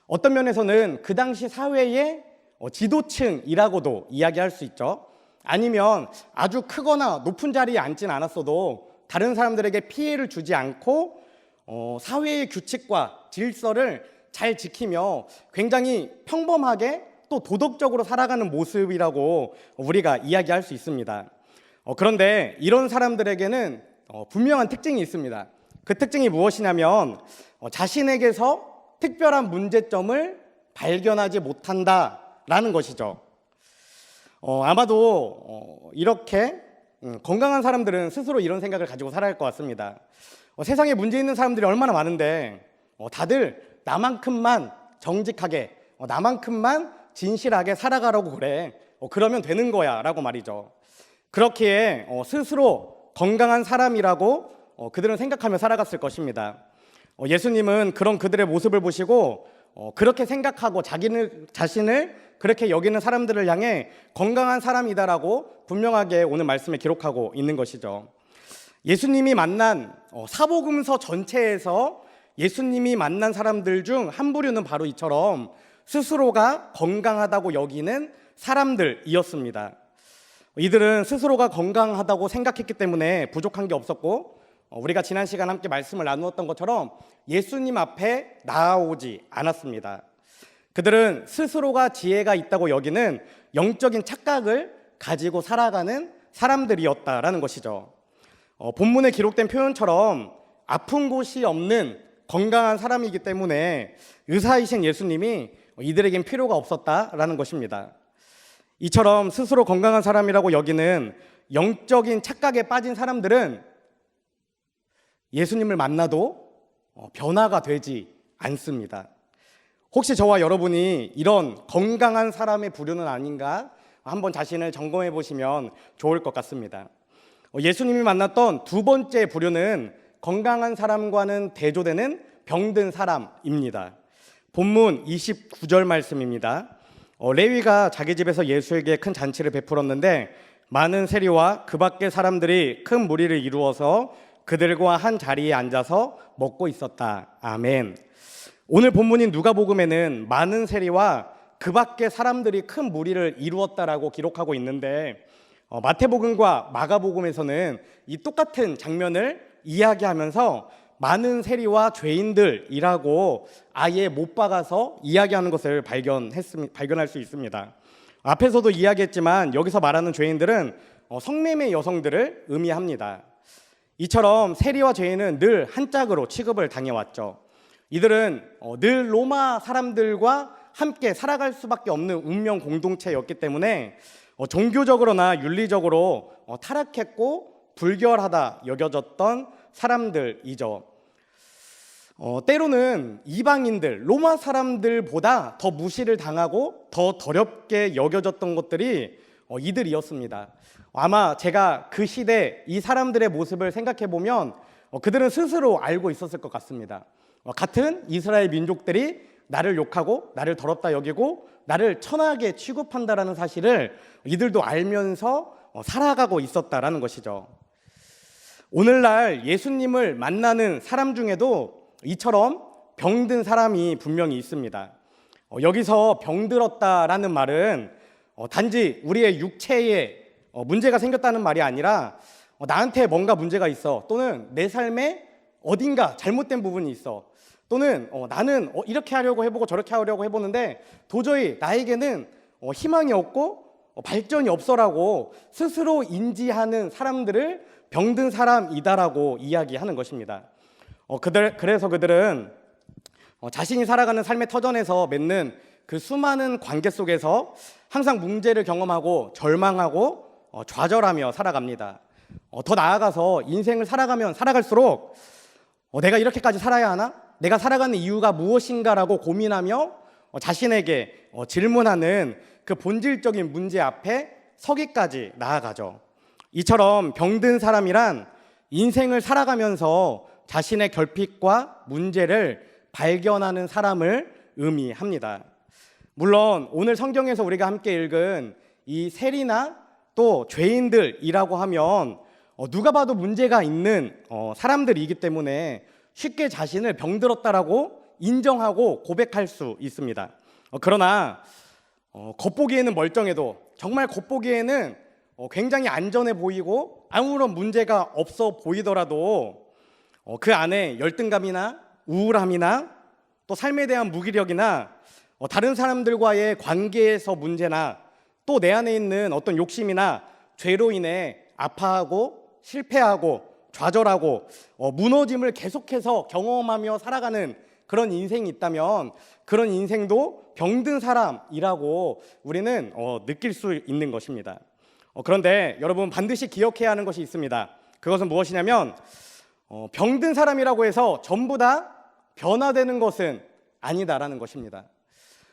어떤 면에서는 그 당시 사회의 지도층이라고도 이야기할 수 있죠. 아니면 아주 크거나 높은 자리에 앉진 않았어도 다른 사람들에게 피해를 주지 않고 사회의 규칙과 질서를 잘 지키며 굉장히 평범하게 또 도덕적으로 살아가는 모습이라고 우리가 이야기할 수 있습니다. 그런데 이런 사람들에게는 분명한 특징이 있습니다. 그 특징이 무엇이냐면 자신에게서 특별한 문제점을 발견하지 못한다라는 것이죠. 아마도 이렇게 건강한 사람들은 스스로 이런 생각을 가지고 살아야 할 것 같습니다. 세상에 문제 있는 사람들이 얼마나 많은데 다들 나만큼만 정직하게, 나만큼만 진실하게 살아가라고 그래. 그러면 되는 거야 라고 말이죠. 그렇기에 스스로 건강한 사람이라고 그들은 생각하며 살아갔을 것입니다. 예수님은 그런 그들의 모습을 보시고 그렇게 생각하고 자신을 그렇게 여기는 사람들을 향해 건강한 사람이다라고 분명하게 오늘 말씀에 기록하고 있는 것이죠. 예수님이 만난 사복음서 전체에서 예수님이 만난 사람들 중 한 부류는 바로 이처럼 스스로가 건강하다고 여기는 사람들이었습니다. 이들은 스스로가 건강하다고 생각했기 때문에 부족한 게 없었고 우리가 지난 시간 함께 말씀을 나누었던 것처럼 예수님 앞에 나아오지 않았습니다. 그들은 스스로가 지혜가 있다고 여기는 영적인 착각을 가지고 살아가는 사람들이었다라는 것이죠. 본문에 기록된 표현처럼 아픈 곳이 없는 건강한 사람이기 때문에 의사이신 예수님이 이들에겐 필요가 없었다라는 것입니다. 이처럼 스스로 건강한 사람이라고 여기는 영적인 착각에 빠진 사람들은 예수님을 만나도 변화가 되지 않습니다. 혹시 저와 여러분이 이런 건강한 사람의 부류는 아닌가 한번 자신을 점검해 보시면 좋을 것 같습니다. 예수님이 만났던 두 번째 부류는 건강한 사람과는 대조되는 병든 사람입니다. 본문 29절 말씀입니다. 레위가 자기 집에서 예수에게 큰 잔치를 베풀었는데 많은 세리와 그 밖의 사람들이 큰 무리를 이루어서 그들과 한 자리에 앉아서 먹고 있었다. 아멘. 오늘 본문인 누가복음에는 많은 세리와 그 밖의 사람들이 큰 무리를 이루었다라고 기록하고 있는데 마태복음과 마가복음에서는 이 똑같은 장면을 이야기하면서 많은 세리와 죄인들이라고 아예 못 박아서 이야기하는 것을 발견할 수 있습니다. 앞에서도 이야기했지만 여기서 말하는 죄인들은 성매매 여성들을 의미합니다. 이처럼 세리와 죄인은 늘 한 짝으로 취급을 당해왔죠. 이들은 늘 로마 사람들과 함께 살아갈 수밖에 없는 운명 공동체였기 때문에 종교적으로나 윤리적으로 타락했고 불결하다 여겨졌던 사람들이죠. 때로는 이방인들, 로마 사람들보다 더 무시를 당하고 더 더럽게 여겨졌던 것들이 이들이었습니다. 아마 제가 그 시대 이 사람들의 모습을 생각해 보면 그들은 스스로 알고 있었을 것 같습니다. 같은 이스라엘 민족들이 나를 욕하고 나를 더럽다 여기고 나를 천하게 취급한다라는 사실을 이들도 알면서 살아가고 있었다라는 것이죠. 오늘날 예수님을 만나는 사람 중에도 이처럼 병든 사람이 분명히 있습니다. 여기서 병들었다라는 말은 단지 우리의 육체에 문제가 생겼다는 말이 아니라 나한테 뭔가 문제가 있어, 또는 내 삶에 어딘가 잘못된 부분이 있어, 또는 나는 이렇게 하려고 해보고 저렇게 하려고 해보는데 도저히 나에게는 희망이 없고 발전이 없어라고 스스로 인지하는 사람들을 병든 사람이다라고 이야기하는 것입니다. 그래서 그들은 자신이 살아가는 삶의 터전에서 맺는 그 수많은 관계 속에서 항상 문제를 경험하고 절망하고 좌절하며 살아갑니다. 더 나아가서 인생을 살아가면 살아갈수록 내가 이렇게까지 살아야 하나? 내가 살아가는 이유가 무엇인가라고 고민하며 자신에게 질문하는 그 본질적인 문제 앞에 서기까지 나아가죠. 이처럼 병든 사람이란 인생을 살아가면서 자신의 결핍과 문제를 발견하는 사람을 의미합니다. 물론 오늘 성경에서 우리가 함께 읽은 이 세리나 또 죄인들이라고 하면 누가 봐도 문제가 있는 사람들이기 때문에 쉽게 자신을 병들었다라고 인정하고 고백할 수 있습니다. 그러나 겉보기에는 멀쩡해도, 정말 겉보기에는 굉장히 안전해 보이고 아무런 문제가 없어 보이더라도 그 안에 열등감이나 우울함이나 또 삶에 대한 무기력이나 다른 사람들과의 관계에서 문제나 또 내 안에 있는 어떤 욕심이나 죄로 인해 아파하고 실패하고 좌절하고 무너짐을 계속해서 경험하며 살아가는 그런 인생이 있다면 그런 인생도 병든 사람이라고 우리는 느낄 수 있는 것입니다. 그런데 여러분 반드시 기억해야 하는 것이 있습니다. 그것은 무엇이냐면 병든 사람이라고 해서 전부 다 변화되는 것은 아니다라는 것입니다.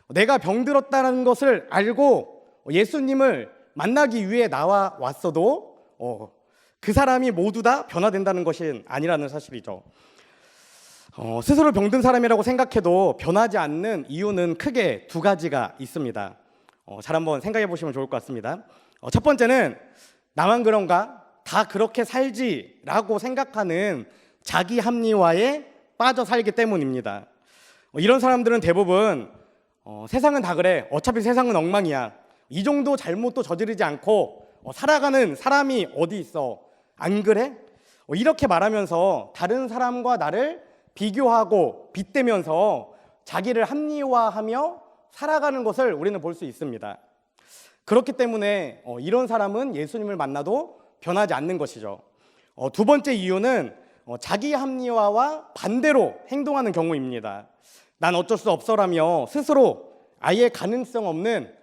내가 병들었다는 것을 알고 예수님을 만나기 위해 나와 왔어도 그 사람이 모두 다 변화된다는 것이 아니라는 사실이죠. 스스로 병든 사람이라고 생각해도 변하지 않는 이유는 크게 두 가지가 있습니다. 잘 한번 생각해 보시면 좋을 것 같습니다. 첫 번째는 나만 그런가? 다 그렇게 살지라고 생각하는 자기 합리화에 빠져 살기 때문입니다. 이런 사람들은 대부분 세상은 다 그래, 어차피 세상은 엉망이야, 이 정도 잘못도 저지르지 않고 살아가는 사람이 어디 있어, 안 그래? 이렇게 말하면서 다른 사람과 나를 비교하고 빗대면서 자기를 합리화하며 살아가는 것을 우리는 볼 수 있습니다. 그렇기 때문에 이런 사람은 예수님을 만나도 변하지 않는 것이죠. 두 번째 이유는 자기 합리화와 반대로 행동하는 경우입니다. 난 어쩔 수 없어라며 스스로 아예 가능성 없는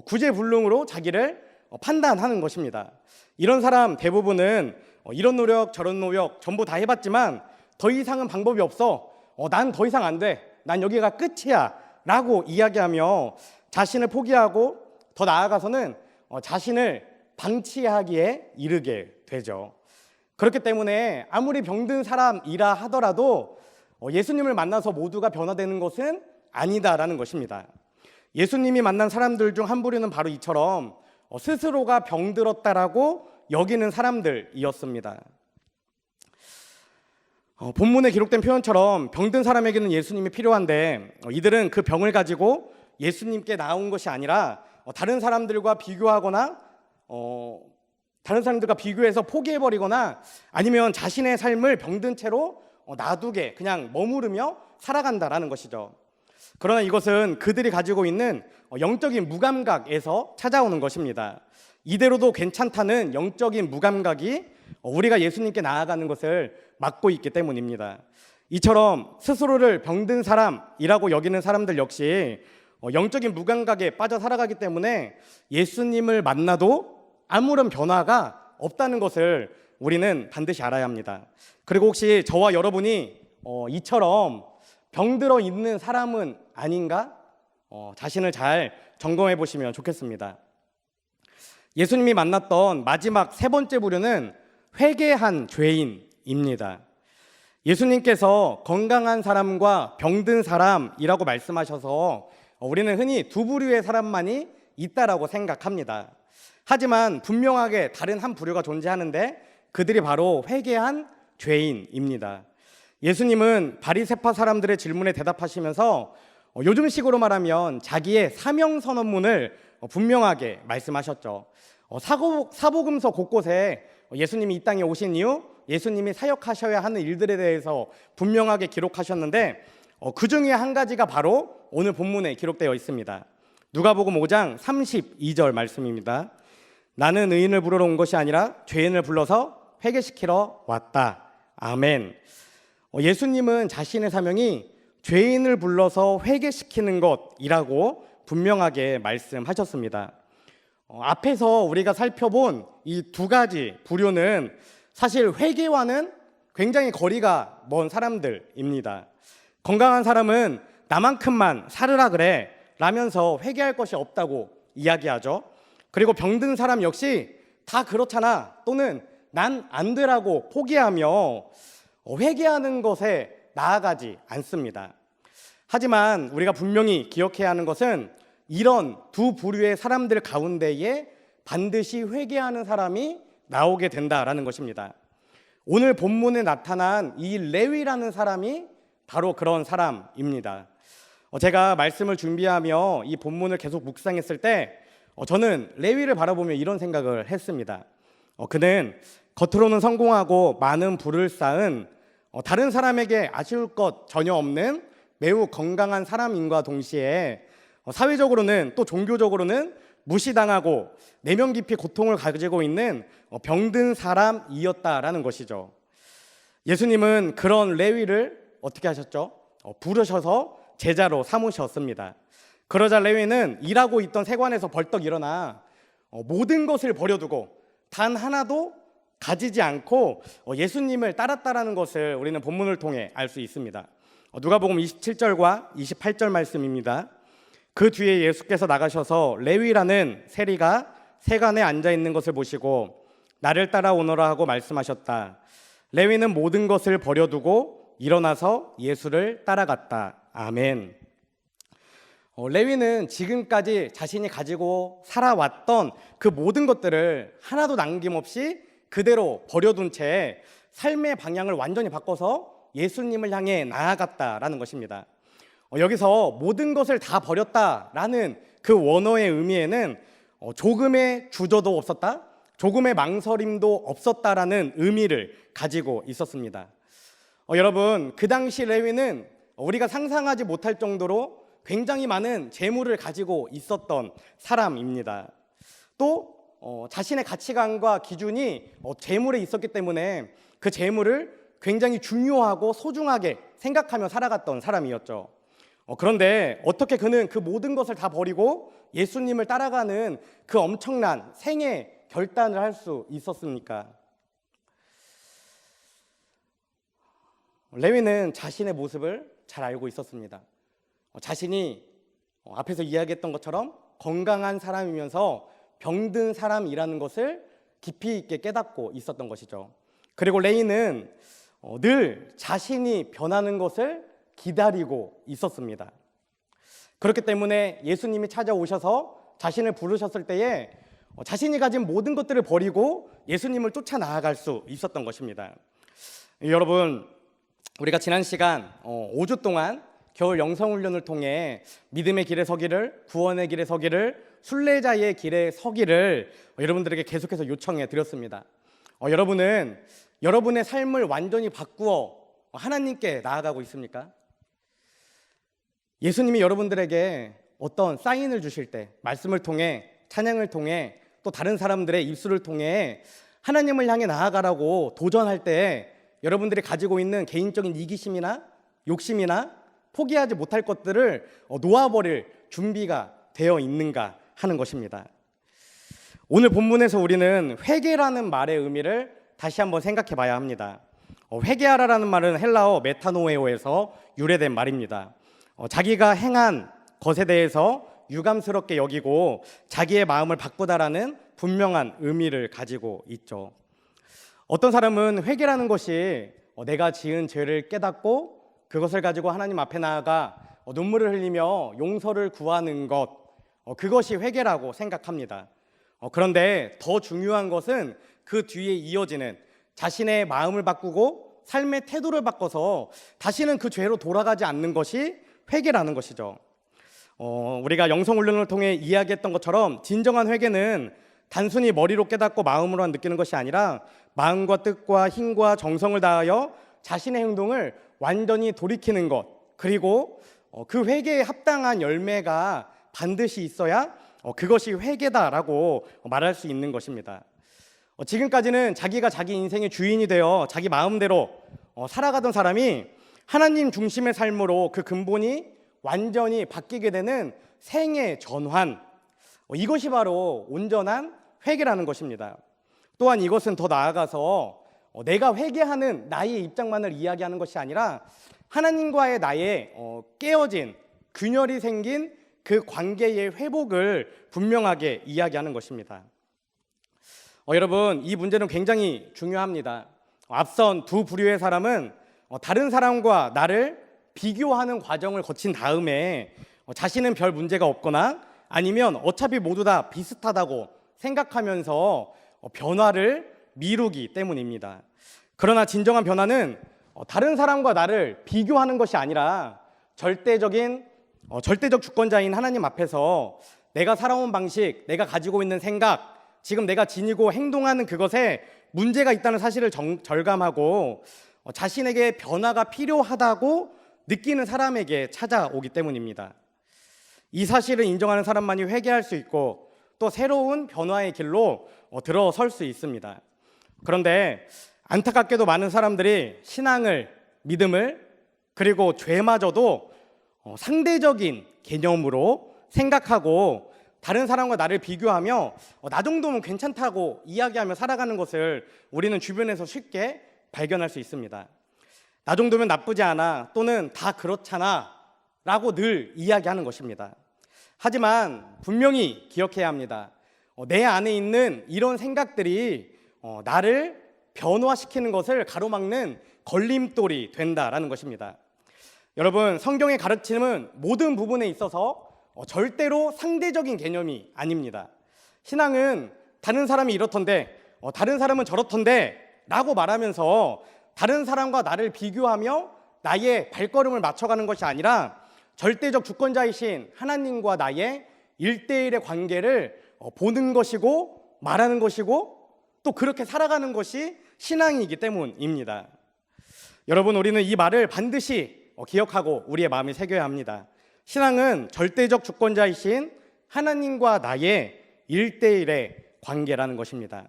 구제불능으로 자기를 판단하는 것입니다. 이런 사람 대부분은 이런 노력 저런 노력 전부 다 해봤지만 더 이상은 방법이 없어, 난 더 이상 안 돼, 난 여기가 끝이야 라고 이야기하며 자신을 포기하고 더 나아가서는 자신을 방치하기에 이르게 되죠. 그렇기 때문에 아무리 병든 사람이라 하더라도 예수님을 만나서 모두가 변화되는 것은 아니다라는 것입니다. 예수님이 만난 사람들 중 한 부류는 바로 이처럼 스스로가 병들었다라고 여기는 사람들이었습니다. 본문에 기록된 표현처럼 병든 사람에게는 예수님이 필요한데 이들은 그 병을 가지고 예수님께 나온 것이 아니라 다른 사람들과 비교하거나 다른 사람들과 비교해서 포기해버리거나 아니면 자신의 삶을 병든 채로 놔두게 그냥 머무르며 살아간다라는 것이죠. 그러나 이것은 그들이 가지고 있는 영적인 무감각에서 찾아오는 것입니다. 이대로도 괜찮다는 영적인 무감각이 우리가 예수님께 나아가는 것을 막고 있기 때문입니다. 이처럼 스스로를 병든 사람이라고 여기는 사람들 역시 영적인 무감각에 빠져 살아가기 때문에 예수님을 만나도 아무런 변화가 없다는 것을 우리는 반드시 알아야 합니다. 그리고 혹시 저와 여러분이 이처럼 병들어 있는 사람은 아닌가? 자신을 잘 점검해 보시면 좋겠습니다. 예수님이 만났던 마지막 세 번째 부류는 회개한 죄인입니다. 예수님께서 건강한 사람과 병든 사람이라고 말씀하셔서 우리는 흔히 두 부류의 사람만이 있다라고 생각합니다. 하지만 분명하게 다른 한 부류가 존재하는데 그들이 바로 회개한 죄인입니다. 예수님은 바리새파 사람들의 질문에 대답하시면서 요즘식으로 말하면 자기의 사명 선언문을 분명하게 말씀하셨죠. 사복음서 곳곳에 예수님이 이 땅에 오신 이후 예수님이 사역하셔야 하는 일들에 대해서 분명하게 기록하셨는데 그 중에 한 가지가 바로 오늘 본문에 기록되어 있습니다. 누가복음 5장 32절 말씀입니다. 나는 의인을 부르러 온 것이 아니라 죄인을 불러서 회개시키러 왔다. 아멘. 예수님은 자신의 사명이 죄인을 불러서 회개시키는 것이라고 분명하게 말씀하셨습니다. 앞에서 우리가 살펴본 이 두 가지 부류는 사실 회개와는 굉장히 거리가 먼 사람들입니다. 건강한 사람은 나만큼만 살으라 그래 라면서 회개할 것이 없다고 이야기하죠. 그리고 병든 사람 역시 다 그렇잖아 또는 난 안 되라고 포기하며 회개하는 것에 나아가지 않습니다. 하지만 우리가 분명히 기억해야 하는 것은 이런 두 부류의 사람들 가운데에 반드시 회개하는 사람이 나오게 된다라는 것입니다. 오늘 본문에 나타난 이 레위라는 사람이 바로 그런 사람입니다. 제가 말씀을 준비하며 이 본문을 계속 묵상했을 때 저는 레위를 바라보며 이런 생각을 했습니다. 그는 겉으로는 성공하고 많은 부를 쌓은 다른 사람에게 아쉬울 것 전혀 없는 매우 건강한 사람인과 동시에 사회적으로는 또 종교적으로는 무시당하고 내면 깊이 고통을 가지고 있는 병든 사람이었다라는 것이죠. 예수님은 그런 레위를 어떻게 하셨죠? 부르셔서 제자로 삼으셨습니다. 그러자 레위는 일하고 있던 세관에서 벌떡 일어나 모든 것을 버려두고 단 하나도 가지지 않고 예수님을 따랐다라는 것을 우리는 본문을 통해 알 수 있습니다. 누가복음 27절과 28절 말씀입니다. 그 뒤에 예수께서 나가셔서 레위라는 세리가 세간에 앉아 있는 것을 보시고 나를 따라오너라 하고 말씀하셨다. 레위는 모든 것을 버려두고 일어나서 예수를 따라갔다. 아멘. 레위는 지금까지 자신이 가지고 살아왔던 그 모든 것들을 하나도 남김없이 그대로 버려둔 채 삶의 방향을 완전히 바꿔서 예수님을 향해 나아갔다라는 것입니다. 여기서 모든 것을 다 버렸다라는 그 원어의 의미에는 조금의 주저도 없었다, 조금의 망설임도 없었다라는 의미를 가지고 있었습니다. 여러분, 그 당시 레위는 우리가 상상하지 못할 정도로 굉장히 많은 재물을 가지고 있었던 사람입니다. 또 자신의 가치관과 기준이 재물에 있었기 때문에 그 재물을 굉장히 중요하고 소중하게 생각하며 살아갔던 사람이었죠. 그런데 어떻게 그는 그 모든 것을 다 버리고 예수님을 따라가는 그 엄청난 생애 결단을 할 수 있었습니까? 레위는 자신의 모습을 잘 알고 있었습니다. 자신이 앞에서 이야기했던 것처럼 건강한 사람이면서 병든 사람이라는 것을 깊이 있게 깨닫고 있었던 것이죠. 그리고 레이는 늘 자신이 변하는 것을 기다리고 있었습니다. 그렇기 때문에 예수님이 찾아오셔서 자신을 부르셨을 때에 자신이 가진 모든 것들을 버리고 예수님을 쫓아 나아갈 수 있었던 것입니다. 여러분, 우리가 지난 시간 5주 동안 겨울 영성훈련을 통해 믿음의 길에 서기를, 구원의 길에 서기를, 순례자의 길에 서기를 여러분들에게 계속해서 요청해 드렸습니다. 여러분은 여러분의 삶을 완전히 바꾸어 하나님께 나아가고 있습니까? 예수님이 여러분들에게 어떤 사인을 주실 때, 말씀을 통해, 찬양을 통해, 또 다른 사람들의 입술을 통해 하나님을 향해 나아가라고 도전할 때 여러분들이 가지고 있는 개인적인 이기심이나 욕심이나 포기하지 못할 것들을 놓아버릴 준비가 되어 있는가 하는 것입니다. 오늘 본문에서 우리는 회개라는 말의 의미를 다시 한번 생각해 봐야 합니다. 회개하라라는 말은 헬라어 메타노에오에서 유래된 말입니다. 자기가 행한 것에 대해서 유감스럽게 여기고 자기의 마음을 바꾸다라는 분명한 의미를 가지고 있죠. 어떤 사람은 회개라는 것이 내가 지은 죄를 깨닫고 그것을 가지고 하나님 앞에 나아가 눈물을 흘리며 용서를 구하는 것, 그것이 회개라고 생각합니다. 그런데 더 중요한 것은 그 뒤에 이어지는 자신의 마음을 바꾸고 삶의 태도를 바꿔서 다시는 그 죄로 돌아가지 않는 것이 회개라는 것이죠. 우리가 영성훈련을 통해 이야기했던 것처럼 진정한 회개는 단순히 머리로 깨닫고 마음으로만 느끼는 것이 아니라 마음과 뜻과 힘과 정성을 다하여 자신의 행동을 완전히 돌이키는 것, 그리고 그 회개에 합당한 열매가 반드시 있어야 그것이 회개다라고 말할 수 있는 것입니다. 지금까지는 자기가 자기 인생의 주인이 되어 자기 마음대로 살아가던 사람이 하나님 중심의 삶으로 그 근본이 완전히 바뀌게 되는 생애 전환, 이것이 바로 온전한 회개라는 것입니다. 또한 이것은 더 나아가서 내가 회개하는 나의 입장만을 이야기하는 것이 아니라 하나님과의 나의 깨어진 균열이 생긴 그 관계의 회복을 분명하게 이야기하는 것입니다. 여러분, 이 문제는 굉장히 중요합니다. 앞선 두 부류의 사람은 다른 사람과 나를 비교하는 과정을 거친 다음에 자신은 별 문제가 없거나 아니면 어차피 모두 다 비슷하다고 생각하면서 변화를 미루기 때문입니다. 그러나 진정한 변화는 다른 사람과 나를 비교하는 것이 아니라 절대적 주권자인 하나님 앞에서 내가 살아온 방식, 내가 가지고 있는 생각, 지금 내가 지니고 행동하는 그것에 문제가 있다는 사실을 절감하고 자신에게 변화가 필요하다고 느끼는 사람에게 찾아오기 때문입니다. 이 사실을 인정하는 사람만이 회개할 수 있고 또 새로운 변화의 길로 들어설 수 있습니다. 그런데 안타깝게도 많은 사람들이 신앙을, 믿음을, 그리고 죄마저도 상대적인 개념으로 생각하고 다른 사람과 나를 비교하며 나 정도면 괜찮다고 이야기하며 살아가는 것을 우리는 주변에서 쉽게 발견할 수 있습니다. 나 정도면 나쁘지 않아, 또는 다 그렇잖아 라고 늘 이야기하는 것입니다. 하지만 분명히 기억해야 합니다. 내 안에 있는 이런 생각들이 나를 변화시키는 것을 가로막는 걸림돌이 된다라는 것입니다. 여러분, 성경의 가르침은 모든 부분에 있어서 절대로 상대적인 개념이 아닙니다. 신앙은 다른 사람이 이렇던데, 다른 사람은 저렇던데 라고 말하면서 다른 사람과 나를 비교하며 나의 발걸음을 맞춰가는 것이 아니라 절대적 주권자이신 하나님과 나의 1대1의 관계를 보는 것이고 말하는 것이고 또 그렇게 살아가는 것이 신앙이기 때문입니다. 여러분, 우리는 이 말을 반드시 기억하고 우리의 마음에 새겨야 합니다. 신앙은 절대적 주권자이신 하나님과 나의 1대1의 관계라는 것입니다.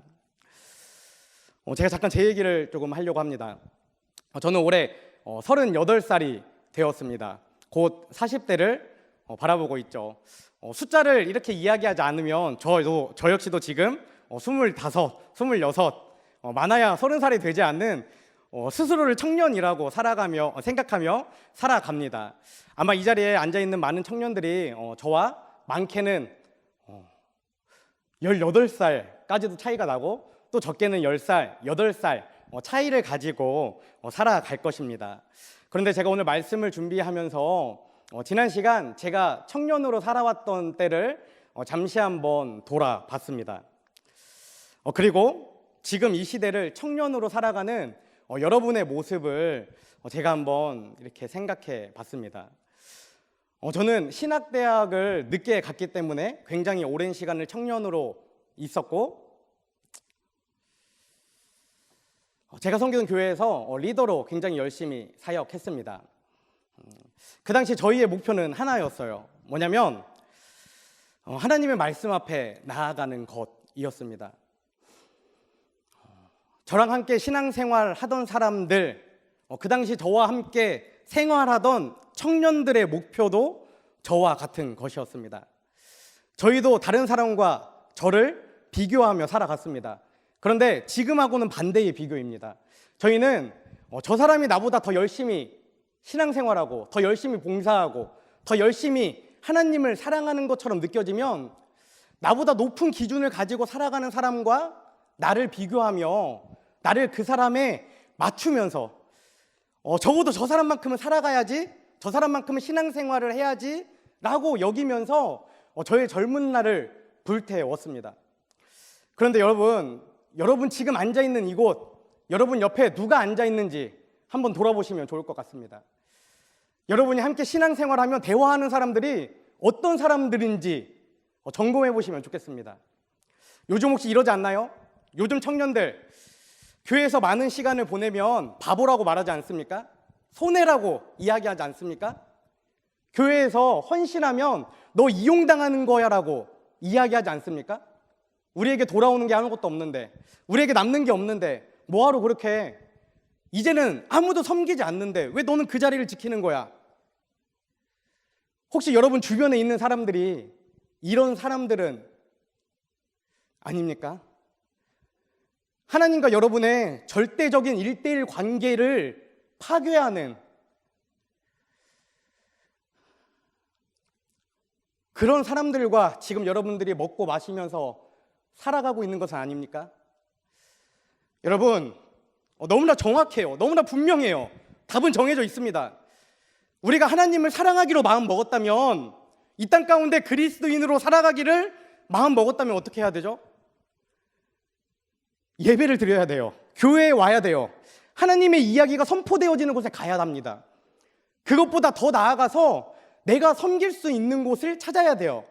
제가 잠깐 제 얘기를 조금 하려고 합니다. 저는 올해 38살이 되었습니다. 곧 40대를 바라보고 있죠. 숫자를 이렇게 이야기하지 않으면 저 역시도 지금 25, 26, 많아야 30살이 되지 않는 스스로를 청년이라고 생각하며 살아갑니다. 아마 이 자리에 앉아 있는 많은 청년들이 저와 많게는 18살까지도 차이가 나고 또 적게는 10살, 8살 차이를 가지고 살아갈 것입니다. 그런데 제가 오늘 말씀을 준비하면서 지난 시간 제가 청년으로 살아왔던 때를 잠시 한번 돌아봤습니다. 그리고 지금 이 시대를 청년으로 살아가는 여러분의 모습을 제가 한번 이렇게 생각해 봤습니다. 저는 신학대학을 늦게 갔기 때문에 굉장히 오랜 시간을 청년으로 있었고, 제가 섬기던 교회에서 리더로 굉장히 열심히 사역했습니다. 그 당시 저희의 목표는 하나였어요. 뭐냐면 하나님의 말씀 앞에 나아가는 것이었습니다. 저랑 함께 신앙생활 하던 사람들, 그 당시 저와 함께 생활하던 청년들의 목표도 저와 같은 것이었습니다. 저희도 다른 사람과 저를 비교하며 살아갔습니다. 그런데 지금하고는 반대의 비교입니다. 저희는 저 사람이 나보다 더 열심히 신앙생활하고 더 열심히 봉사하고 더 열심히 하나님을 사랑하는 것처럼 느껴지면 나보다 높은 기준을 가지고 살아가는 사람과 나를 비교하며 나를 그 사람에 맞추면서 적어도 저 사람만큼은 살아가야지, 저 사람만큼은 신앙생활을 해야지 라고 여기면서 저의 젊은 날을 불태웠습니다. 그런데 여러분 지금 앉아있는 이곳, 여러분 옆에 누가 앉아있는지 한번 돌아보시면 좋을 것 같습니다. 여러분이 함께 신앙생활하며 대화하는 사람들이 어떤 사람들인지 점검해 보시면 좋겠습니다. 요즘 혹시 이러지 않나요? 요즘 청년들 교회에서 많은 시간을 보내면 바보라고 말하지 않습니까? 손해라고 이야기하지 않습니까? 교회에서 헌신하면 너 이용당하는 거야 라고 이야기하지 않습니까? 우리에게 돌아오는 게 아무것도 없는데, 우리에게 남는 게 없는데 뭐하러 그렇게 이제는 아무도 섬기지 않는데 왜 너는 그 자리를 지키는 거야? 혹시 여러분 주변에 있는 사람들이 이런 사람들은 아닙니까? 하나님과 여러분의 절대적인 1:1 관계를 파괴하는 그런 사람들과 지금 여러분들이 먹고 마시면서 살아가고 있는 것은 아닙니까? 여러분, 너무나 정확해요. 너무나 분명해요. 답은 정해져 있습니다. 우리가 하나님을 사랑하기로 마음 먹었다면, 이 땅 가운데 그리스도인으로 살아가기를 마음 먹었다면 어떻게 해야 되죠? 예배를 드려야 돼요. 교회에 와야 돼요. 하나님의 이야기가 선포되어지는 곳에 가야 합니다. 그것보다 더 나아가서 내가 섬길 수 있는 곳을 찾아야 돼요.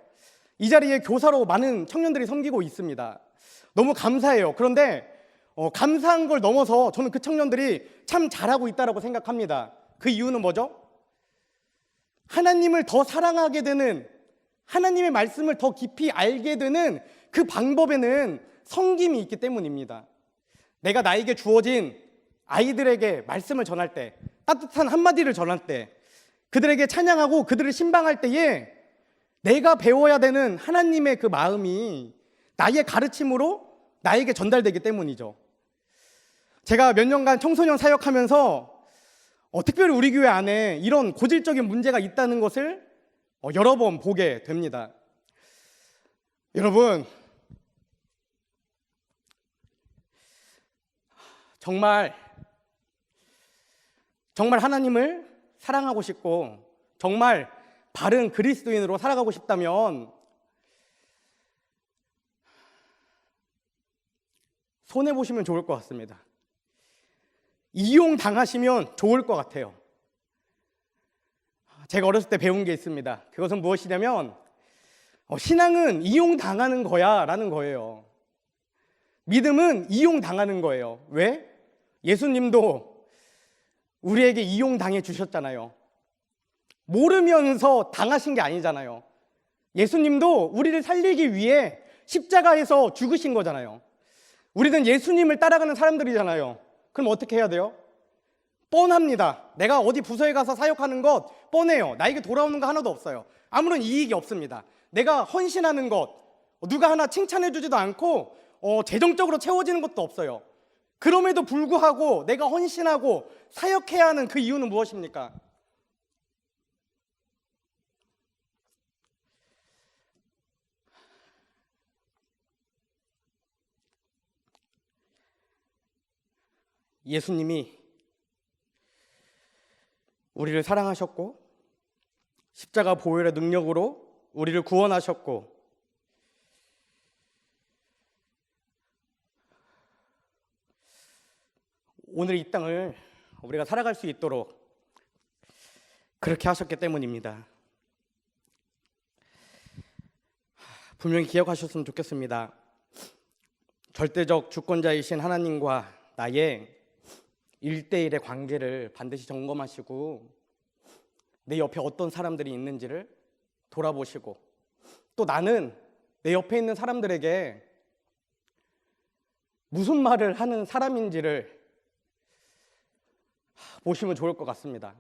이 자리에 교사로 많은 청년들이 섬기고 있습니다. 너무 감사해요. 그런데 감사한 걸 넘어서 저는 그 청년들이 참 잘하고 있다고 생각합니다. 그 이유는 뭐죠? 하나님을 더 사랑하게 되는, 하나님의 말씀을 더 깊이 알게 되는 그 방법에는 섬김이 있기 때문입니다. 내가 나에게 주어진 아이들에게 말씀을 전할 때, 따뜻한 한마디를 전할 때, 그들에게 찬양하고 그들을 신방할 때에 내가 배워야 되는 하나님의 그 마음이 나의 가르침으로 나에게 전달되기 때문이죠. 제가 몇 년간 청소년 사역하면서 특별히 우리 교회 안에 이런 고질적인 문제가 있다는 것을 여러 번 보게 됩니다. 여러분, 정말 하나님을 사랑하고 싶고 정말 바른 그리스도인으로 살아가고 싶다면 손해보시면 좋을 것 같습니다. 이용당하시면 좋을 것 같아요. 제가 어렸을 때 배운 게 있습니다. 그것은 무엇이냐면 신앙은 이용당하는 거야 라는 거예요. 믿음은 이용당하는 거예요. 왜? 예수님도 우리에게 이용당해 주셨잖아요. 모르면서 당하신 게 아니잖아요. 예수님도 우리를 살리기 위해 십자가에서 죽으신 거잖아요. 우리는 예수님을 따라가는 사람들이잖아요. 그럼 어떻게 해야 돼요? 뻔합니다. 내가 어디 부서에 가서 사역하는 것 뻔해요. 나에게 돌아오는 거 하나도 없어요. 아무런 이익이 없습니다. 내가 헌신하는 것 누가 하나 칭찬해 주지도 않고 재정적으로 채워지는 것도 없어요. 그럼에도 불구하고 내가 헌신하고 사역해야 하는 그 이유는 무엇입니까? 예수님이 우리를 사랑하셨고 십자가 보혈의 능력으로 우리를 구원하셨고 오늘 이 땅을 우리가 살아갈 수 있도록 그렇게 하셨기 때문입니다. 분명히 기억하셨으면 좋겠습니다. 절대적 주권자이신 하나님과 나의 1대1의 관계를 반드시 점검하시고 내 옆에 어떤 사람들이 있는지를 돌아보시고 또 나는 내 옆에 있는 사람들에게 무슨 말을 하는 사람인지를 보시면 좋을 것 같습니다.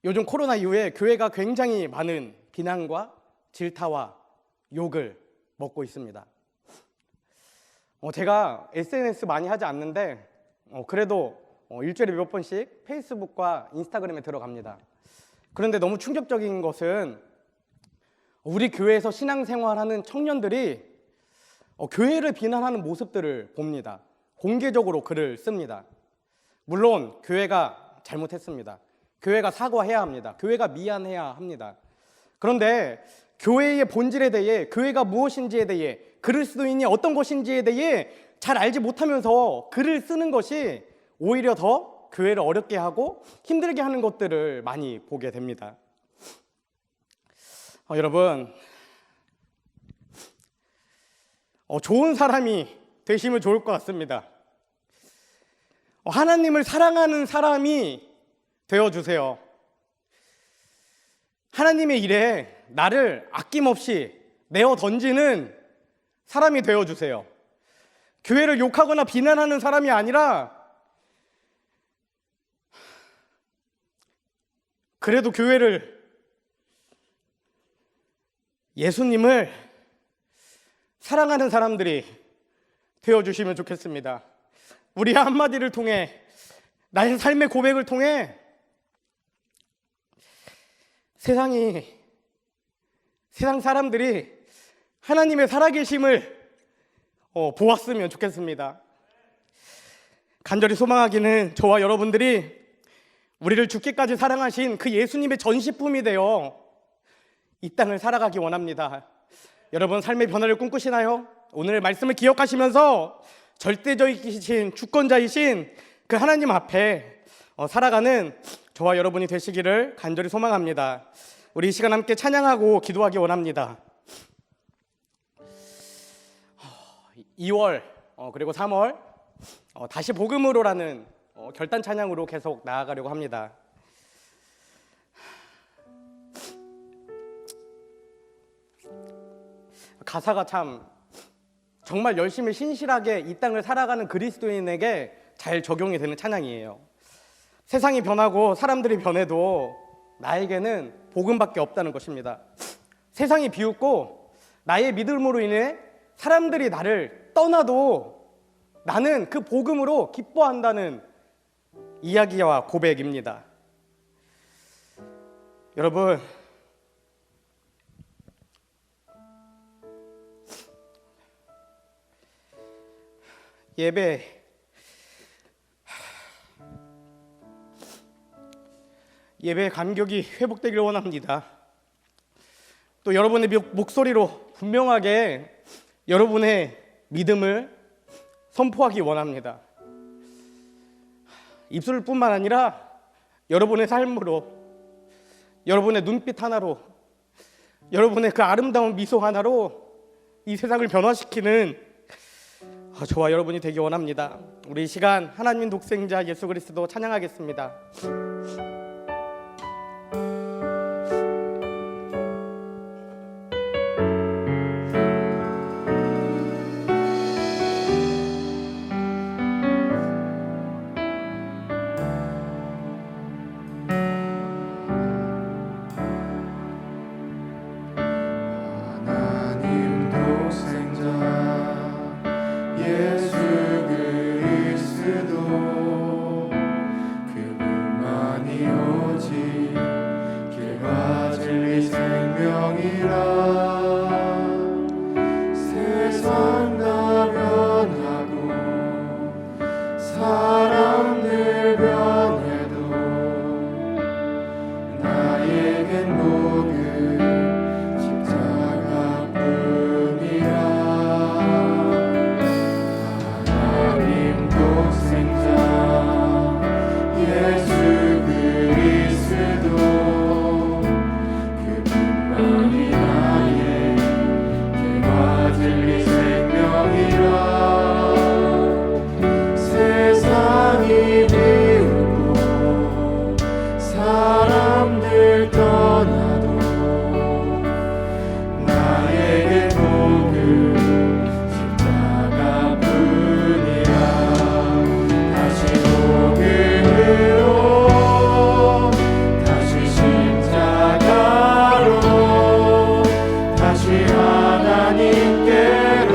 요즘 코로나 이후에 교회가 굉장히 많은 비난과 질타와 욕을 먹고 있습니다. 제가 SNS 많이 하지 않는데 그래도 일주일에 몇 번씩 페이스북과 인스타그램에 들어갑니다. 그런데 너무 충격적인 것은 우리 교회에서 신앙생활하는 청년들이 교회를 비난하는 모습들을 봅니다. 공개적으로 글을 씁니다. 물론 교회가 잘못했습니다. 교회가 사과해야 합니다. 교회가 미안해야 합니다. 그런데 교회의 본질에 대해, 교회가 무엇인지에 대해, 그리스도인이 어떤 것인지에 대해 잘 알지 못하면서 글을 쓰는 것이 오히려 더 교회를 어렵게 하고 힘들게 하는 것들을 많이 보게 됩니다. 여러분, 좋은 사람이 되시면 좋을 것 같습니다. 하나님을 사랑하는 사람이 되어주세요. 하나님의 일에 나를 아낌없이 내어 던지는 사람이 되어주세요. 교회를 욕하거나 비난하는 사람이 아니라 그래도 교회를, 예수님을 사랑하는 사람들이 되어주시면 좋겠습니다. 우리 한마디를 통해, 나의 삶의 고백을 통해 세상 사람들이 하나님의 살아계심을 보았으면 좋겠습니다. 간절히 소망하기는 저와 여러분들이 우리를 죽기까지 사랑하신 그 예수님의 전시품이 되어 이 땅을 살아가기 원합니다. 여러분, 삶의 변화를 꿈꾸시나요? 오늘 말씀을 기억하시면서 절대적이신 주권자이신 그 하나님 앞에 살아가는 저와 여러분이 되시기를 간절히 소망합니다. 우리 이 시간 함께 찬양하고 기도하기 원합니다. 2월 그리고 3월 다시 복음으로라는 결단 찬양으로 계속 나아가려고 합니다. 가사가 참 정말 열심히 신실하게 이 땅을 살아가는 그리스도인에게 잘 적용이 되는 찬양이에요. 세상이 변하고 사람들이 변해도 나에게는 복음밖에 없다는 것입니다. 세상이 비웃고 나의 믿음으로 인해 사람들이 나를 떠나도 나는 그 복음으로 기뻐한다는 이야기와 고백입니다. 여러분, 예배 감격이 회복되길 원합니다. 또 여러분의 목소리로 분명하게 여러분의 믿음을 선포하기 원합니다. 입술뿐만 아니라 여러분의 삶으로, 여러분의 눈빛 하나로, 여러분의 그 아름다운 미소 하나로 이 세상을 변화시키는 저와 여러분이 되기 원합니다. 우리 이 시간 하나님 독생자 예수 그리스도 찬양하겠습니다. 하나님 독생자 예수 세상 다 변하고 사람들 변해도 나의 행복은 십자가뿐이라. 하나님 독생자 예수 그리스도 그분만이 나의 길과 진리 생명이라. 세상이 비우고 사람들 떠나도 나에게 복은 십자가뿐이라. 다시 복음으로 다시 십자가로 다시 하나님께로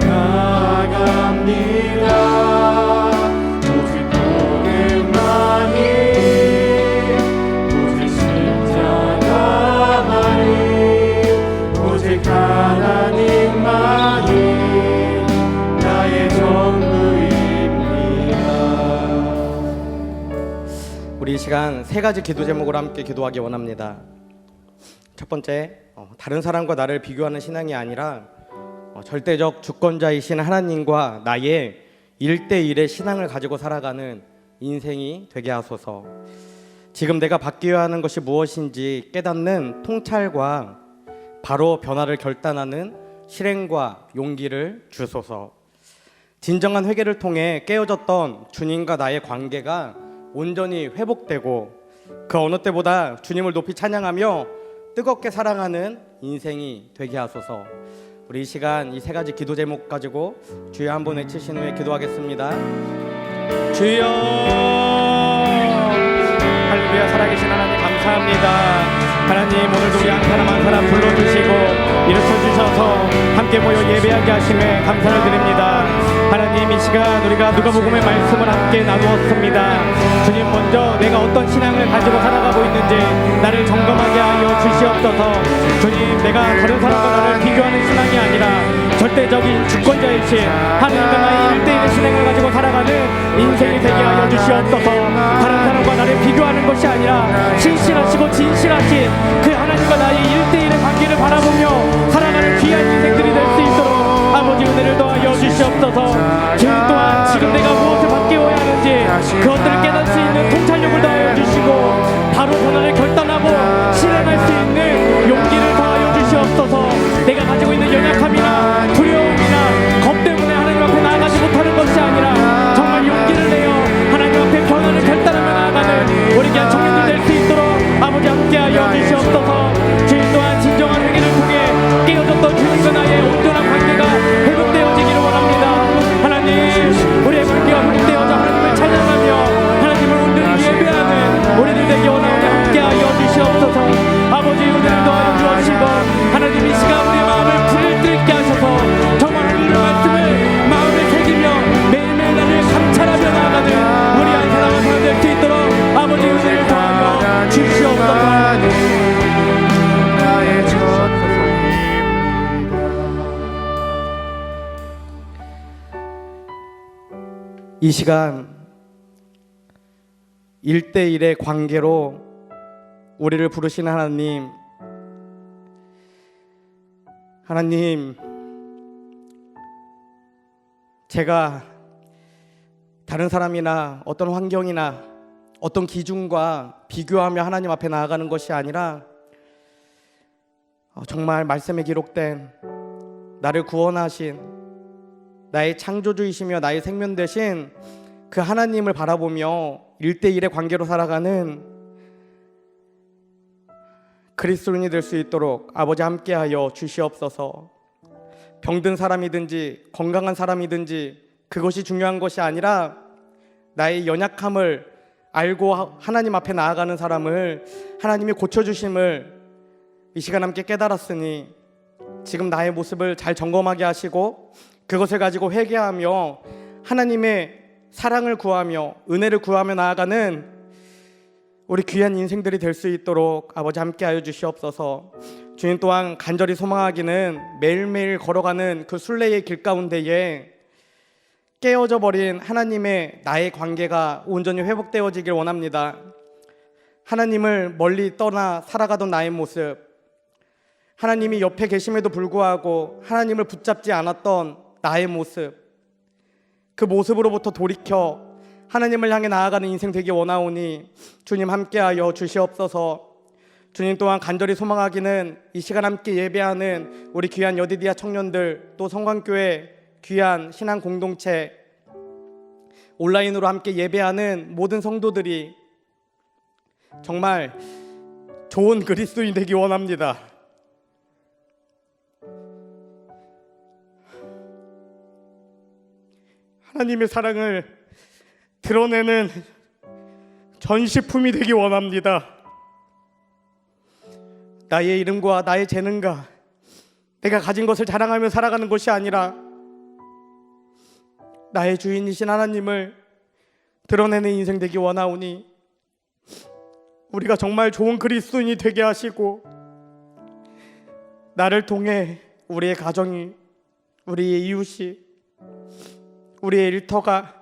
나아갑니다. 오직 복음만이 오직 십자가만이 오직 하나님만이 나의 전부입니다. 우리 이 시간 세 가지 기도 제목으로 함께 기도하기 원합니다. 첫 번째, 다른 사람과 나를 비교하는 신앙이 아니라 절대적 주권자이신 하나님과 나의 1대1의 신앙을 가지고 살아가는 인생이 되게 하소서. 지금 내가 바뀌어야 하는 것이 무엇인지 깨닫는 통찰과 바로 변화를 결단하는 실행과 용기를 주소서. 진정한 회개를 통해 깨어졌던 주님과 나의 관계가 온전히 회복되고 그 어느 때보다 주님을 높이 찬양하며 뜨겁게 사랑하는 인생이 되게 하소서. 우리 이 시간 이 세 가지 기도 제목 가지고 주여 한번 외치신 후에 기도하겠습니다. 주여, 할렐루야. 살아계신 하나님 감사합니다. 하나님, 오늘도 우리 한 사람 한 사람 불러주시고 일으켜주셔서 함께 모여 예배하게 하심에 감사를 드립니다. 하나님, 이 시간 우리가 누가복음의 말씀을 함께 나누었습니다. 주님, 먼저 내가 어떤 신앙을 가지고 살아가고 있는지 나를 점검하게 하여 주시옵소서. 주님, 내가 다른 사람과 나를 비교하는 신앙이 아니라 절대적인 주권자이신 하나님과 나의 1대1의 신앙을 가지고 살아가는 인생이 되게 하여 주시옵소서. 다른 사람과 나를 비교하는 것이 아니라 신실하시고 진실하신 그 하나님과 나의 1대1의 관계를 바라보며 살아가는 귀한 인생들이 될 수 있도록 아버지 은혜를 더하여 주시옵소서. 주 또한 지금 내가 무엇을 바뀌어야 하는지 그것들을 깨달을 수 있는 통찰력을 더하여 주시고 바로 변화를 결단하고 실행할 수 있는 용기를 더하여 주시옵소서. 내가 가지고 있는 연약함이나 두려움이나 겁 때문에 하나님 앞에 나아가지 못하는 것이 아니라 정말 용기를 내어 하나님 앞에 변화를 결단하며 나아가는 우리 귀한 청년들 될 수 있도록 아버지 함께하여 주시옵소서. 주님 또한 진정한 회개를 통해 깨어졌던 주님과 나의 온전한 관계가 회복되어지기를 원합니다. 하나님, 우리의 관계가 회복되어져 하나님을 찬양하며 하나님을 온전히 예배하는 우리들 되기 원하오니 함께하여 주시옵소서. 아버지 은혜를 더하여 주시고 하나님, 이 시간 우리의 마음을 불을 뜰게 하셔서 정말 하나님의 말씀을 마음에 새기며 매일매일 나를 감찰하며 나아가는 우리 한 사람 한 사람 될 수 있도록 아버지 은혜를 더하여 주시옵소서. 나의 전부입니다. 이 시간 1대1의 관계로 우리를 부르시는 하나님, 제가 다른 사람이나 어떤 환경이나 어떤 기준과 비교하며 하나님 앞에 나아가는 것이 아니라 정말 말씀에 기록된 나를 구원하신 나의 창조주이시며 나의 생명 되신 그 하나님을 바라보며 1대1의 관계로 살아가는 그리스도인이 될 수 있도록 아버지 함께하여 주시옵소서. 병든 사람이든지 건강한 사람이든지 그것이 중요한 것이 아니라 나의 연약함을 알고 하나님 앞에 나아가는 사람을 하나님이 고쳐주심을 이 시간 함께 깨달았으니 지금 나의 모습을 잘 점검하게 하시고 그것을 가지고 회개하며 하나님의 사랑을 구하며 은혜를 구하며 나아가는 우리 귀한 인생들이 될 수 있도록 아버지 함께하여 주시옵소서. 주님 또한 간절히 소망하기는 매일매일 걸어가는 그 순례의 길 가운데에 깨어져 버린 하나님의 나의 관계가 온전히 회복되어지길 원합니다. 하나님을 멀리 떠나 살아가던 나의 모습, 하나님이 옆에 계심에도 불구하고 하나님을 붙잡지 않았던 나의 모습, 그 모습으로부터 돌이켜 하나님을 향해 나아가는 인생 되기 원하오니 주님 함께하여 주시옵소서. 주님 또한 간절히 소망하기는 이 시간 함께 예배하는 우리 귀한 여디디아 청년들, 또 성광교회 귀한 신앙 공동체, 온라인으로 함께 예배하는 모든 성도들이 정말 좋은 그리스도인 되기 원합니다. 하나님의 사랑을 드러내는 전시품이 되기 원합니다. 나의 이름과 나의 재능과 내가 가진 것을 자랑하며 살아가는 것이 아니라 나의 주인이신 하나님을 드러내는 인생 되기 원하오니 우리가 정말 좋은 그리스도인이 되게 하시고 나를 통해 우리의 가정이, 우리의 이웃이, 우리의 일터가,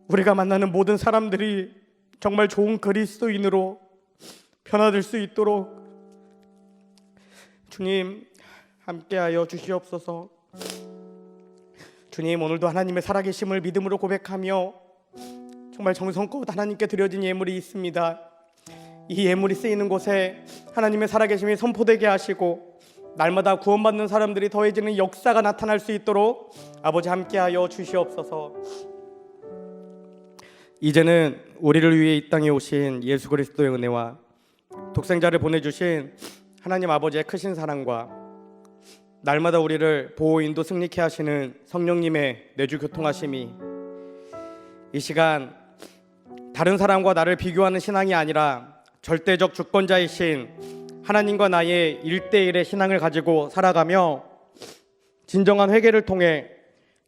우리가 만나는 모든 사람들이 정말 좋은 그리스도인으로 변화될 수 있도록 주님 함께하여 주시옵소서. 주님, 오늘도 하나님의 살아계심을 믿음으로 고백하며 정말 정성껏 하나님께 드려진 예물이 있습니다. 이 예물이 쓰이는 곳에 하나님의 살아계심이 선포되게 하시고 날마다 구원받는 사람들이 더해지는 역사가 나타날 수 있도록 아버지 함께하여 주시옵소서. 이제는 우리를 위해 이 땅에 오신 예수 그리스도의 은혜와 독생자를 보내주신 하나님 아버지의 크신 사랑과 날마다 우리를 보호 인도 승리케 하시는 성령님의 내주 교통하심이 이 시간 다른 사람과 나를 비교하는 신앙이 아니라 절대적 주권자이신 하나님과 나의 1대1의 신앙을 가지고 살아가며 진정한 회개를 통해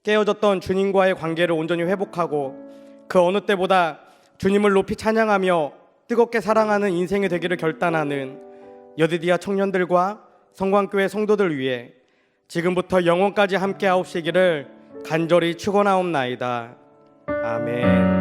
깨어졌던 주님과의 관계를 온전히 회복하고 그 어느 때보다 주님을 높이 찬양하며 뜨겁게 사랑하는 인생이 되기를 결단하는 여디디아 청년들과 성광교회 성도들 위해 지금부터 영원까지 함께 하옵시기를 간절히 축원하옵나이다. 아멘.